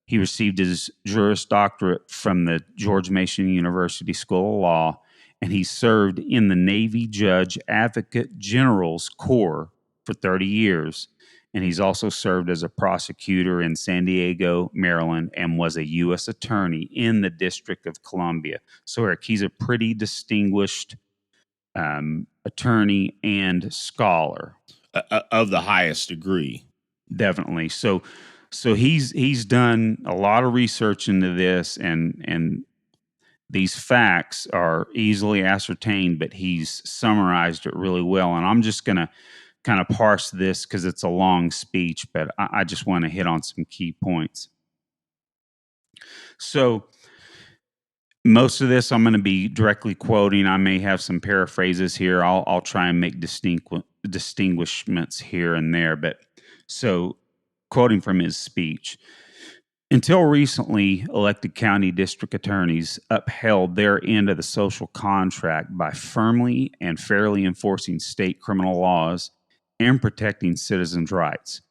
He received his Juris Doctorate from the George Mason University School of Law, and he served in the Navy Judge Advocate General's Corps for 30 years. And he's also served as a prosecutor in San Diego, Maryland, and was a U.S. attorney in the District of Columbia. So, Eric, he's a pretty distinguished attorney and scholar. Of the highest degree. Definitely. So he's done a lot of research into this, and these facts are easily ascertained, but he's summarized it really well. And I'm just going to kind of parse this because it's a long speech, but I just want to hit on some key points. So most of this I'm going to be directly quoting. I may have some paraphrases here. I'll try and make distinguishments here and there. But so, quoting from his speech, until recently, elected county district attorneys upheld their end of the social contract by firmly and fairly enforcing state criminal laws and protecting citizens' rights.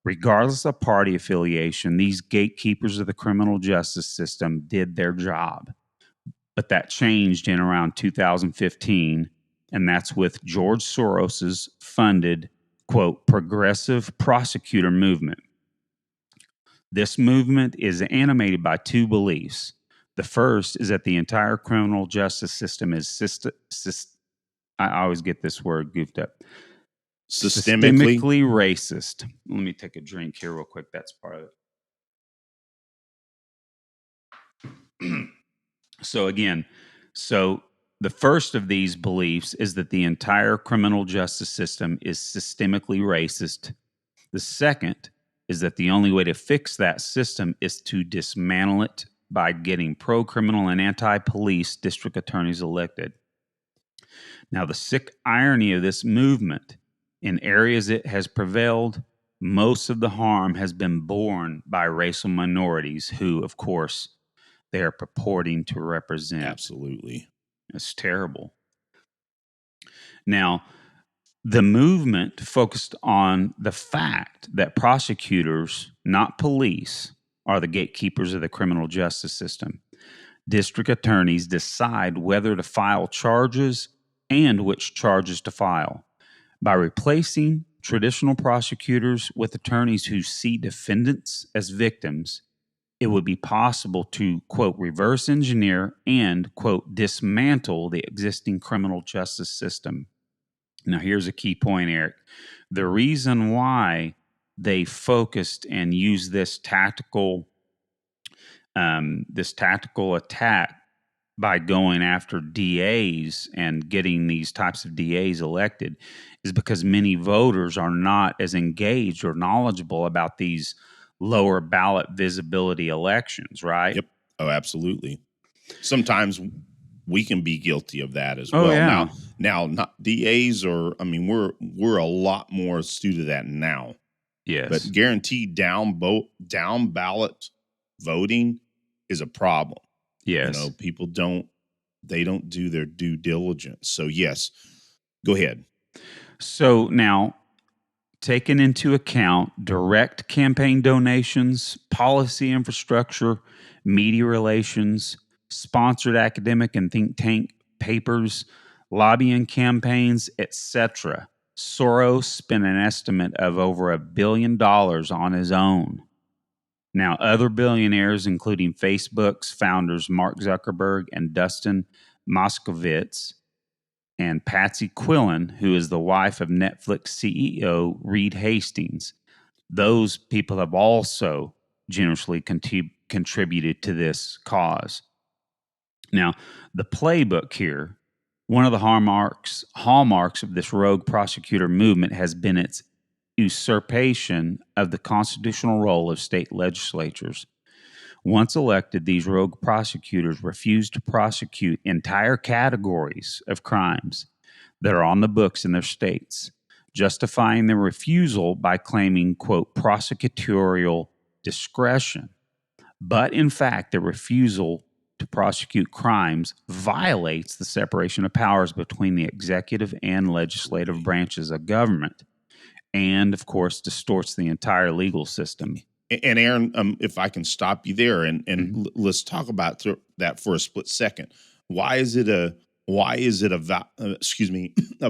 Regardless of party affiliation, these gatekeepers of the criminal justice system did their job. But that changed in around 2015, and that's with George Soros's funded, quote, progressive prosecutor movement. This movement is animated by two beliefs. The first is that the entire criminal justice system is I always get this word goofed up. Systemically racist. Let me take a drink here real quick. That's part of it. So the first of these beliefs is that the entire criminal justice system is systemically racist. The second is that the only way to fix that system is to dismantle it by getting pro-criminal and anti-police district attorneys elected. Now, the sick irony of this movement, in areas it has prevailed, most of the harm has been borne by racial minorities who, of course, they are purporting to represent. Absolutely. It's terrible. Now, the movement focused on the fact that prosecutors, not police, are the gatekeepers of the criminal justice system. District attorneys decide whether to file charges and which charges to file. By replacing traditional prosecutors with attorneys who see defendants as victims, it would be possible to, quote, reverse engineer and, quote, dismantle the existing criminal justice system. Now, here's a key point, Eric. The reason why they focused and used this tactical attack by going after DAs and getting these types of DAs elected is because many voters are not as engaged or knowledgeable about these lower ballot visibility elections, right? Yep. Oh, absolutely. Sometimes we can be guilty of that as well. Yeah. Now, not DAs we're a lot more astute to that now. Yes. But guaranteed down ballot voting is a problem. Yes. People don't do their due diligence. So yes, go ahead. So now, taking into account direct campaign donations, policy infrastructure, media relations, sponsored academic and think tank papers, lobbying campaigns, etc., Soros spent an estimate of over $1 billion on his own. Now, other billionaires, including Facebook's founders Mark Zuckerberg and Dustin Moskovitz, and Patsy Quillen, who is the wife of Netflix CEO Reed Hastings, those people have also generously contributed to this cause. Now, the playbook here, one of the hallmarks of this rogue prosecutor movement has been its usurpation of the constitutional role of state legislatures. Once elected, these rogue prosecutors refuse to prosecute entire categories of crimes that are on the books in their states, justifying their refusal by claiming, quote, prosecutorial discretion. But in fact, the refusal to prosecute crimes violates the separation of powers between the executive and legislative branches of government, and, of course, distorts the entire legal system. And Aaron, if I can stop you there, and let's talk about that for a split second. Why is it a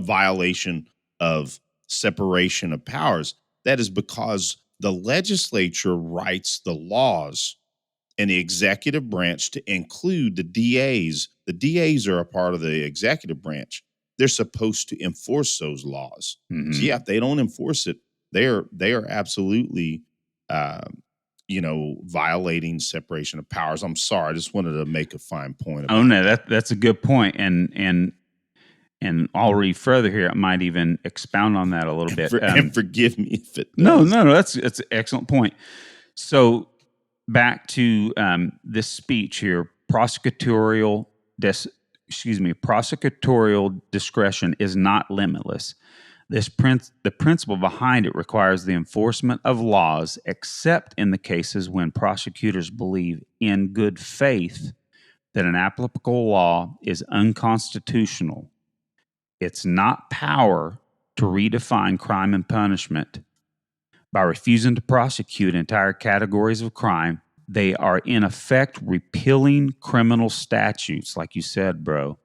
violation of separation of powers. That is because the legislature writes the laws and the executive branch to include the DAs. The DAs are a part of the executive branch. They're supposed to enforce those laws. Mm-hmm. So yeah, if they don't enforce it, they are absolutely, violating separation of powers. I'm sorry, I just wanted to make a fine point about that's a good point, and I'll read further here. I might even expound on that a little bit. And forgive me if it does. No, that's an excellent point. So back to this speech here, prosecutorial discretion is not limitless. The principle behind it requires the enforcement of laws, except in the cases when prosecutors believe in good faith that an applicable law is unconstitutional. It's not power to redefine crime and punishment. By refusing to prosecute entire categories of crime, they are in effect repealing criminal statutes, like you said, bro,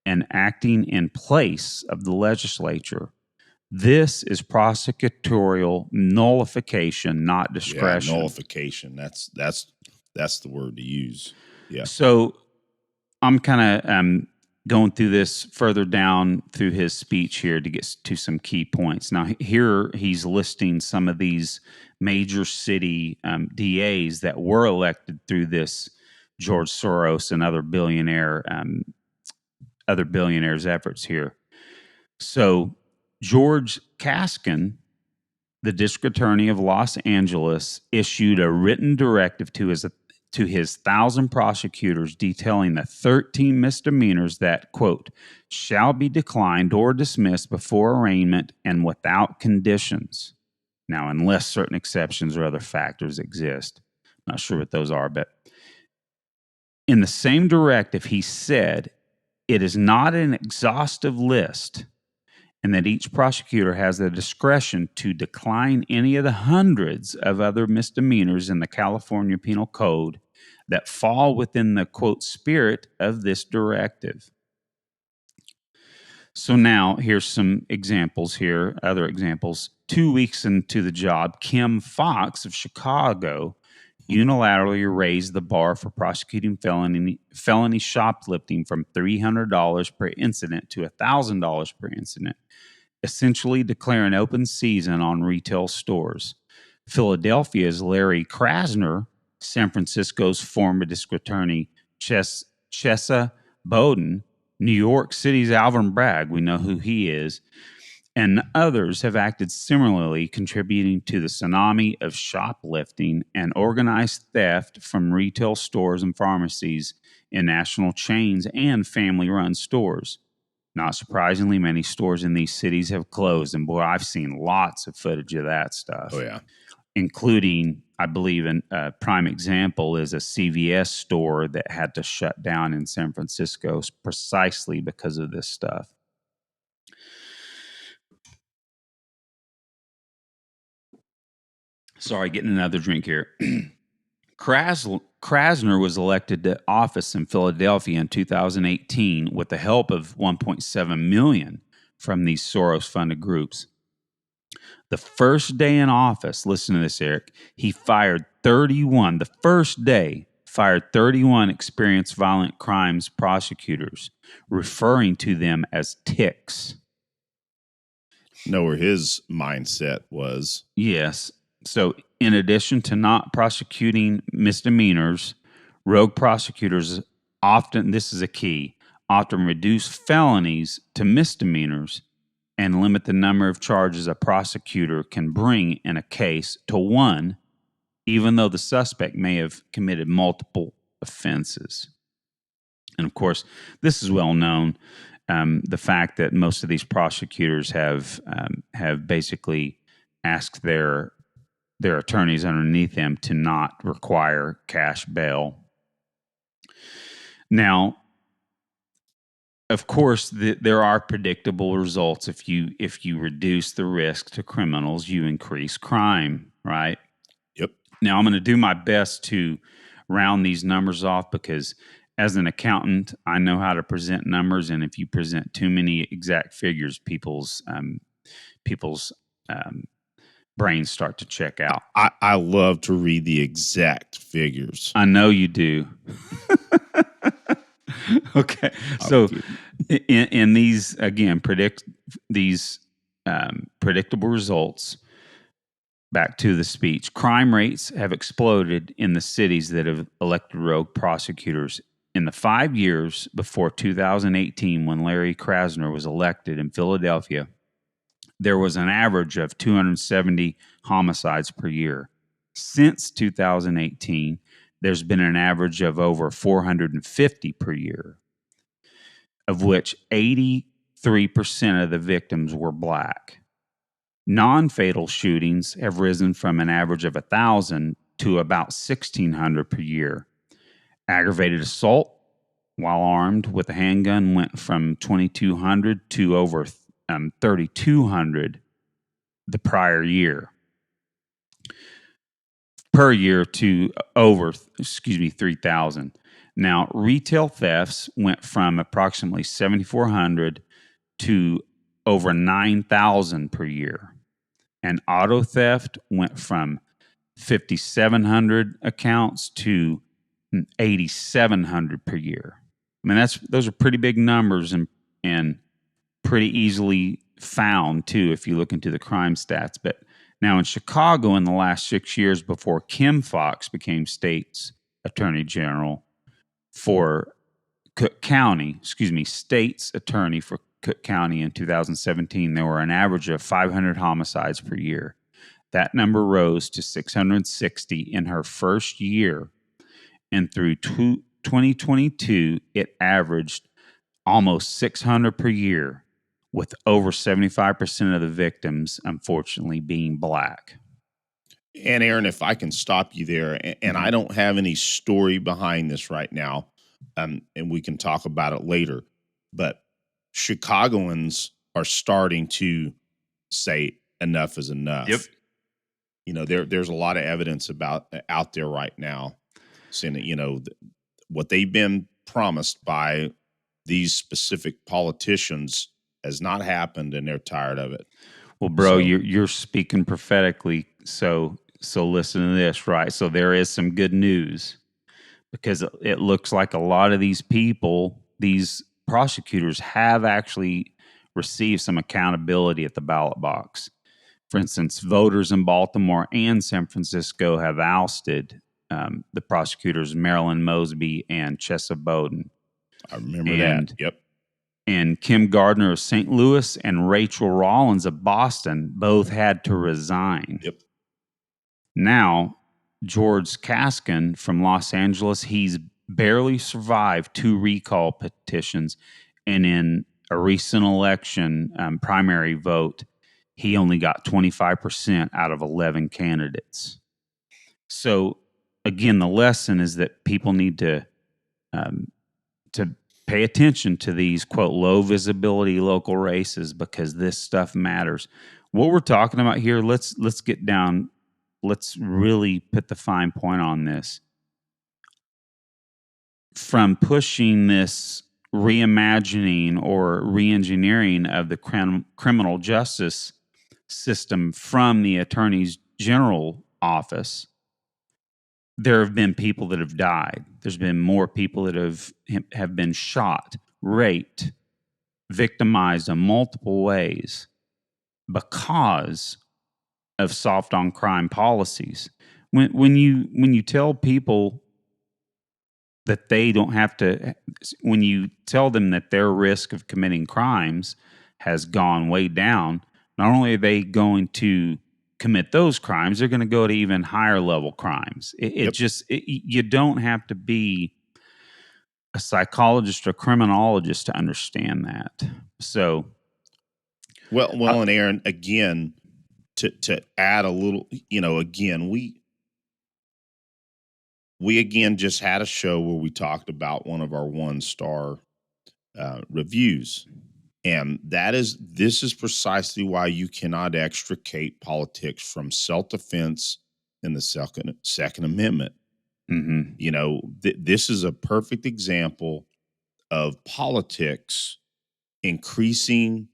and acting in place of the legislature. This is prosecutorial nullification, not discretion. Yeah, nullification. That's the word to use. Yeah. So I'm kind of going through this further down through his speech here to get to some key points. Now, here he's listing some of these major city DAs that were elected through this George Soros and other billionaires' efforts here. So George Kaskin, the district attorney of Los Angeles, issued a written directive to his 1,000 prosecutors detailing the 13 misdemeanors that, quote, shall be declined or dismissed before arraignment and without conditions. Now, unless certain exceptions or other factors exist. Not sure what those are, but in the same directive, he said it is not an exhaustive list and that each prosecutor has the discretion to decline any of the hundreds of other misdemeanors in the California Penal Code that fall within the, quote, spirit of this directive. So now here's some examples here, other examples. 2 weeks into the job, Kim Fox of Chicago unilaterally raised the bar for prosecuting felony shoplifting from $300 per incident to $1,000 per incident, essentially declaring open season on retail stores. Philadelphia's Larry Krasner, San Francisco's former district attorney Chesa Bowden, New York City's Alvin Bragg, we know who he is, and others have acted similarly, contributing to the tsunami of shoplifting and organized theft from retail stores and pharmacies in national chains and family-run stores. Not surprisingly, many stores in these cities have closed, and boy, I've seen lots of footage of that stuff. Oh, yeah. Including, I believe, a prime example is a CVS store that had to shut down in San Francisco precisely because of this stuff. Sorry, getting another drink here. Krasner was elected to office in Philadelphia in 2018 with the help of $1.7 million from these Soros-funded groups. The first day in office, listen to this, Eric, he fired 31 experienced violent crimes prosecutors, referring to them as ticks. Know where his mindset was. Yes. So in addition to not prosecuting misdemeanors, rogue prosecutors often, this is a key, often reduce felonies to misdemeanors and limit the number of charges a prosecutor can bring in a case to one, even though the suspect may have committed multiple offenses. And of course, this is well known. The fact that most of these prosecutors have basically asked their attorneys underneath them to not require cash bail. Now, of course, there are predictable results. If you reduce the risk to criminals, you increase crime, right? Yep. Now, I'm going to do my best to round these numbers off because as an accountant, I know how to present numbers, and if you present too many exact figures, people's people's brains start to check out. I love to read the exact figures. I know you do. Okay, so in these again predictable results. Back to the speech. Crime rates have exploded in the cities that have elected rogue prosecutors. In the 5 years before 2018, when Larry Krasner was elected in Philadelphia, there was an average of 270 homicides per year. Since 2018, there's been an average of over 450 per year, of which 83% of the victims were black. Non-fatal shootings have risen from an average of 1,000 to about 1,600 per year. Aggravated assault while armed with a handgun went from 2,200 to over 3,200 the prior year. Per year to over 3,000. Now, retail thefts went from approximately 7,400 to over 9,000 per year. And auto theft went from 5,700 accounts to 8,700 per year. I mean, those are pretty big numbers and pretty easily found too if you look into the crime stats. But now in Chicago, in the last 6 years before Kim Foxx became state's attorney general for Cook County, state's attorney for Cook County in 2017, there were an average of 500 homicides per year. That number rose to 660 in her first year, and through 2022, it averaged almost 600 per year, with over 75% of the victims, unfortunately, being black. And Aaron, if I can stop you there, and I don't have any story behind this right now, and we can talk about it later, but Chicagoans are starting to say enough is enough. Yep. You know, there's a lot of evidence out there right now saying that, you know, what they've been promised by these specific politicians has not happened, and they're tired of it. Well, bro, you're speaking prophetically. So listen to this, right? So there is some good news, because it looks like a lot of these people, these prosecutors, have actually received some accountability at the ballot box. For instance, voters in Baltimore and San Francisco have ousted the prosecutors Marilyn Mosby and Chesa Bowden. I remember that. Yep. And Kim Gardner of St. Louis and Rachel Rollins of Boston both had to resign. Yep. Now, George Kaskin from Los Angeles, he's barely survived 2 recall petitions. And in a recent election primary vote, he only got 25% out of 11 candidates. So, again, the lesson is that people need to pay attention to these, quote, low visibility local races, because this stuff matters. What we're talking about here, let's get down. Let's really put the fine point on this. From pushing this reimagining or reengineering of the criminal justice system from the Attorney General office, there have been people that have died. There's been more people that have been shot, raped, victimized in multiple ways because of soft on crime policies. When you tell people that they don't have to, when you tell them that their risk of committing crimes has gone way down, not only are they going to commit those crimes, they're going to go to even higher level crimes. You don't have to be a psychologist or criminologist to understand that. So, well, and Aaron, again, to add a little, you know, again, we again just had a show where we talked about one of our 1-star reviews. And this is precisely why you cannot extricate politics from self-defense and the Second Amendment. mm-hmm. You know, this is a perfect example of politics increasing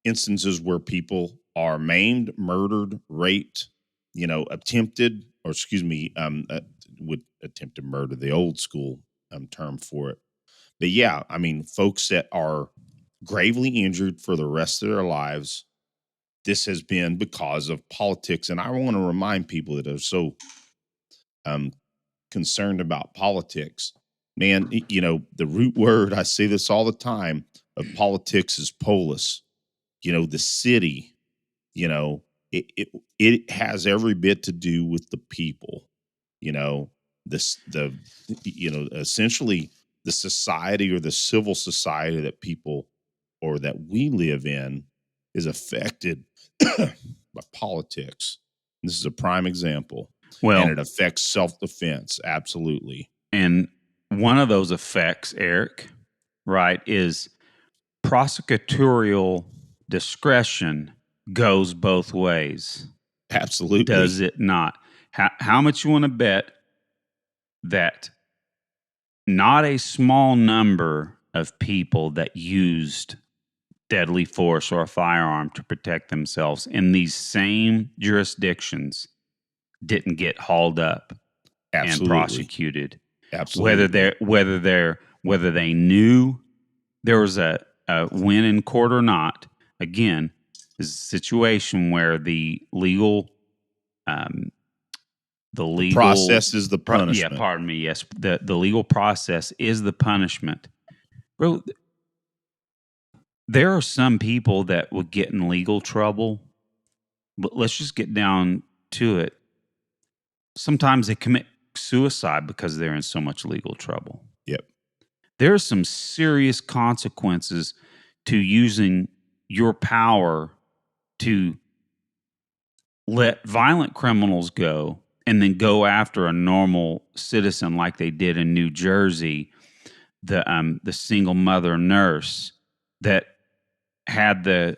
instances where people are maimed, murdered, raped, attempted, or with attempted murder, the old school term for it. But yeah, I mean, folks that are gravely injured for the rest of their lives. This has been because of politics. And I want to remind people that are so um, concerned about politics. Man, the root word, I say this all the time, of politics is polis. The city, you know, it has every bit to do with the people. You know, essentially the society or the civil society that people or that we live in is affected by politics. This is a prime example. And Well, it affects self-defense. Absolutely. and one of those effects, Eric, right, is prosecutorial discretion goes both ways. Absolutely. Does it not? How much you want to bet that not a small number of people that used deadly force or a firearm to protect themselves in these same jurisdictions didn't get hauled up and Absolutely. prosecuted? Absolutely. Whether they knew there was a win in court or not, again, is a situation where the legal process is the punishment. Yeah, pardon me. Yes, the legal process is the punishment, bro. There are some people that would get in legal trouble, but let's just get down to it. Sometimes they commit suicide because they're in so much legal trouble. Yep. There are some serious consequences to using your power to let violent criminals go and then go after a normal citizen like they did in New Jersey, the single mother nurse that had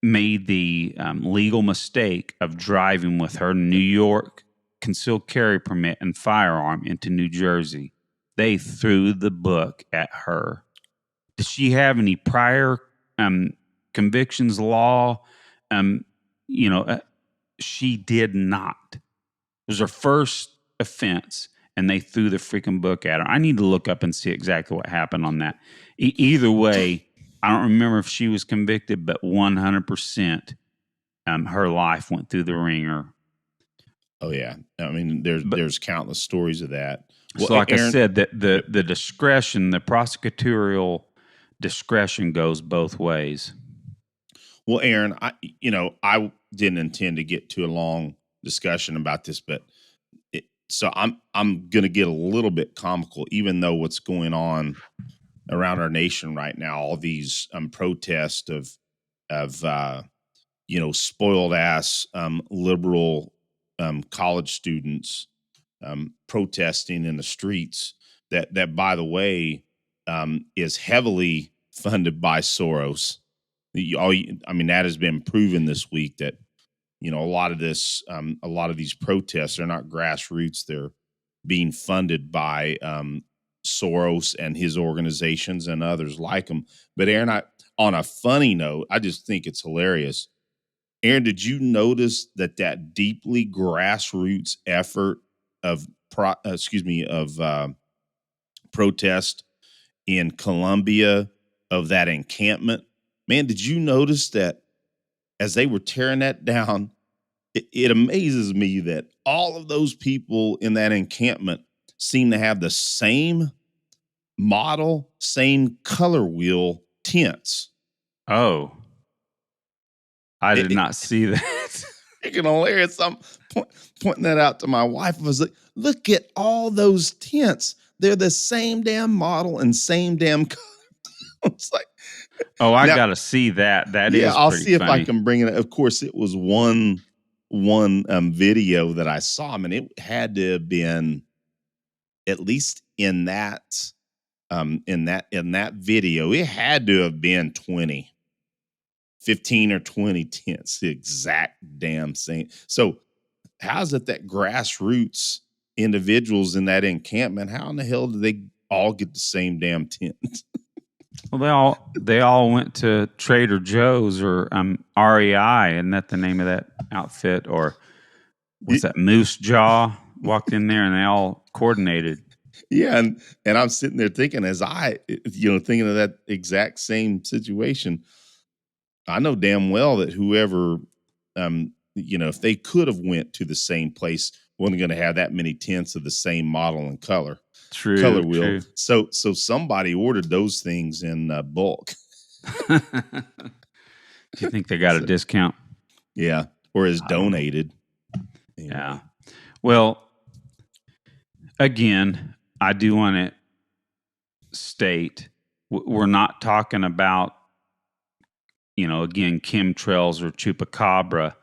made the legal mistake of driving with her New York concealed carry permit and firearm into New Jersey. They threw the book at her. Did she have any prior convictions, law? She did not. It was her first offense, and they threw the freaking book at her. I need to look up and see exactly what happened on that. Either way, I don't remember if she was convicted, but 100% her life went through the ringer. Oh yeah, I mean, there's countless stories of that. Well, so, like Aaron, I said, that the discretion, the prosecutorial discretion, goes both ways. Well, Aaron, I didn't intend to get to a long discussion about this, but so I'm going to get a little bit comical, even though what's going on around our nation right now, all these protests of spoiled ass liberal college students protesting in the streets. That by the way is heavily funded by Soros. That has been proven this week that a lot of these protests are not grassroots. They're being funded by Soros and his organizations and others like him. But Aaron, on a funny note, I just think it's hilarious. Aaron, did you notice that deeply grassroots effort of protest in Colombia, of that encampment? Man, did you notice that as they were tearing that down, it amazes me that all of those people in that encampment seem to have the same model, same color wheel tents. Oh, I did not see that. Freaking hilarious. I'm pointing that out to my wife. I was like, look at all those tents. They're the same damn model and same damn color. It's like, oh, I got to see that. That is I'll see funny. if I can bring it. Of course, it was one video that I saw. I mean, it had to have been at least in that video, it had to have been 15 or 20 tents, the exact damn same. So how's it that grassroots individuals in that encampment, how in the hell do they all get the same damn tent? Well, they all went to Trader Joe's or REI, isn't that the name of that outfit? Or what's that? Moose Jaw walked in there and they all coordinated. Yeah, and I'm sitting there thinking, as thinking of that exact same situation. I know damn well that whoever, if they could have went to the same place, wasn't going to have that many tents of the same model and color True, wheel. true. So somebody ordered those things in bulk. Do you think they got a So, discount? yeah, or is I don't know. donated. Yeah. Anyway, Well, again, I do want to state we're not talking about, again, chemtrails or chupacabra.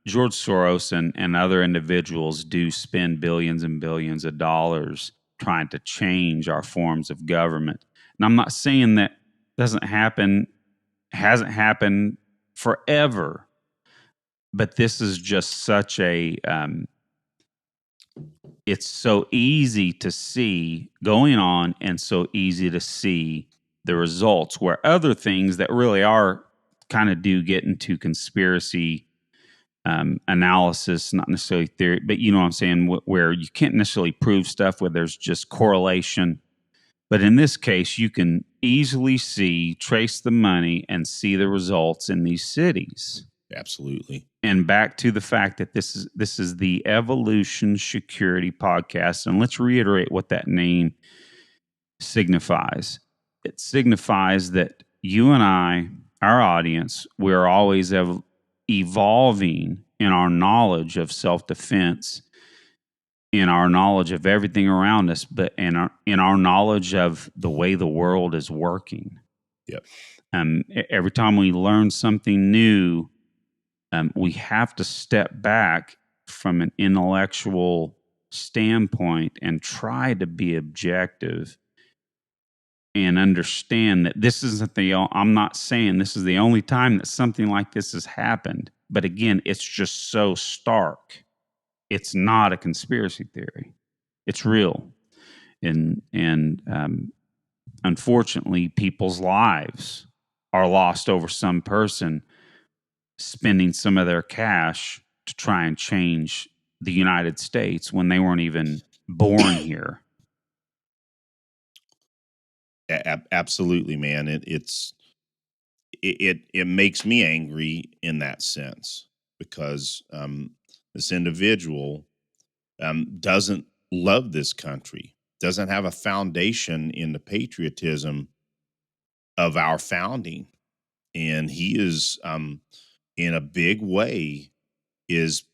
George Soros and other individuals do spend billions and billions of dollars trying to change our forms of government. And I'm not saying that doesn't happen, hasn't happened forever, but this is just such it's so easy to see going on and so easy to see the results, where other things that really are kind of do get into conspiracy analysis, not necessarily theory, but you know what I'm saying, where you can't necessarily prove stuff where there's just correlation. But in this case, you can easily see, trace the money, and see the results in these cities. absolutely. And back to the fact that this is the Evolution Security Podcast, and let's reiterate what that name signifies. It signifies that you and I, our audience, we're always evolving in our knowledge of self-defense, in our knowledge of everything around us, but in our knowledge of the way the world is working. Yep. Every time we learn something new, we have to step back from an intellectual standpoint and try to be objective and understand that this isn't I'm not saying this is the only time that something like this has happened. But again, it's just so stark. It's not a conspiracy theory. It's real. And unfortunately, people's lives are lost over some person spending some of their cash to try and change the United States when they weren't even born here. Absolutely, man. It makes me angry in that sense because this individual doesn't love this country, doesn't have a foundation in the patriotism of our founding, and he is in a big way is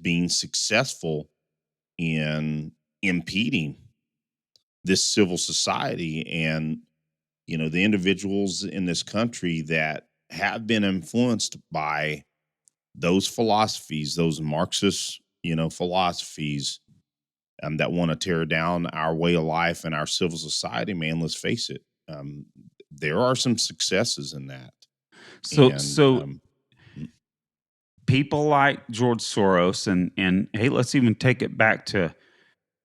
being successful in impeding this civil society and the individuals in this country that have been influenced by those philosophies, those Marxist philosophies that want to tear down our way of life and our civil society. Man, let's face it, there are some successes in that. So And so people like George Soros and hey, let's even take it back to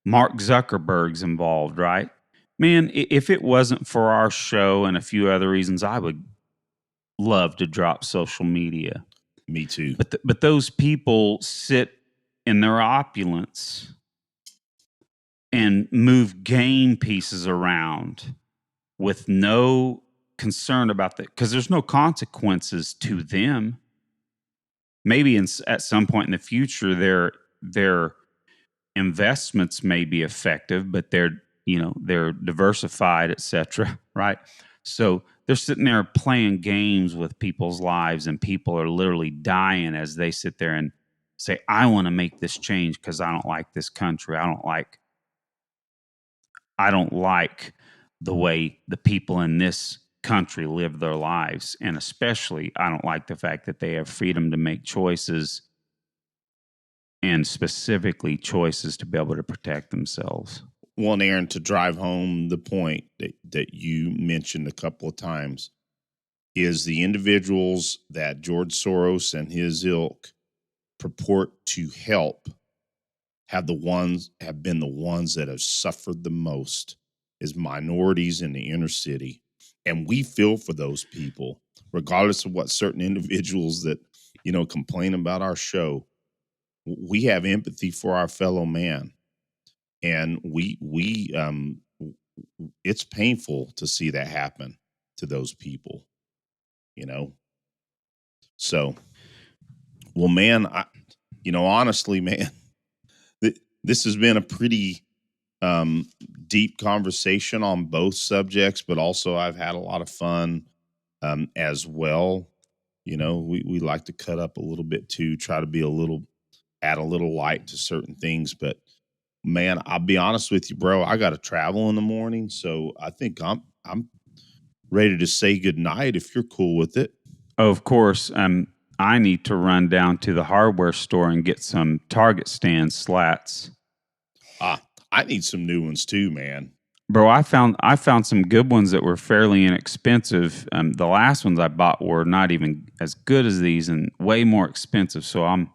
Mark Zuckerberg's involved, right? Man, if it wasn't for our show and a few other reasons, I would love to drop social media. me too. But those people sit in their opulence and move game pieces around with no concern about that, because there's no consequences to them. Maybe at some point in the future, their investments may be effective, but they're diversified, etc. Right? So they're sitting there playing games with people's lives, and people are literally dying as they sit there and say, "I want to make this change because I don't like this country. I don't like the way the people in this country live their lives. And especially, I don't like the fact that they have freedom to make choices, and specifically choices to be able to protect themselves." Well, and Aaron, to drive home the point that you mentioned a couple of times, is the individuals that George Soros and his ilk purport to help have been the ones that have suffered the most is minorities in the inner city. And we feel for those people, regardless of what certain individuals that, complain about our show. We have empathy for our fellow man. And it's painful to see that happen to those people, So, well, man, honestly, man, this has been a pretty deep conversation on both subjects, but also I've had a lot of fun as well. We like to cut up a little bit too, try to add a little light to certain things. But man, I'll be honest with you, bro, I got to travel in the morning, so I think I'm ready to say goodnight if you're cool with it. Oh, of course. I need to run down to the hardware store and get some target stand slats. I need some new ones too, man. Bro, I found some good ones that were fairly inexpensive. The last ones I bought were not even as good as these and way more expensive. So I'm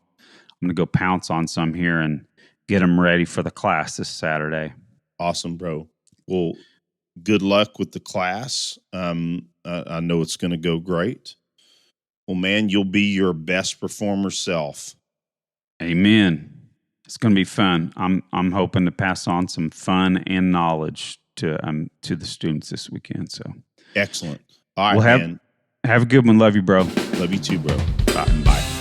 gonna go pounce on some here and get them ready for the class this Saturday. Awesome, bro. Well, good luck with the class. I know it's going to go great. Well, man, you'll be your best performer self. Amen. It's going to be fun. I'm hoping to pass on some fun and knowledge to the students this weekend. So excellent. All right, man. Have a good one. Love you, bro. Love you too, bro. Bye.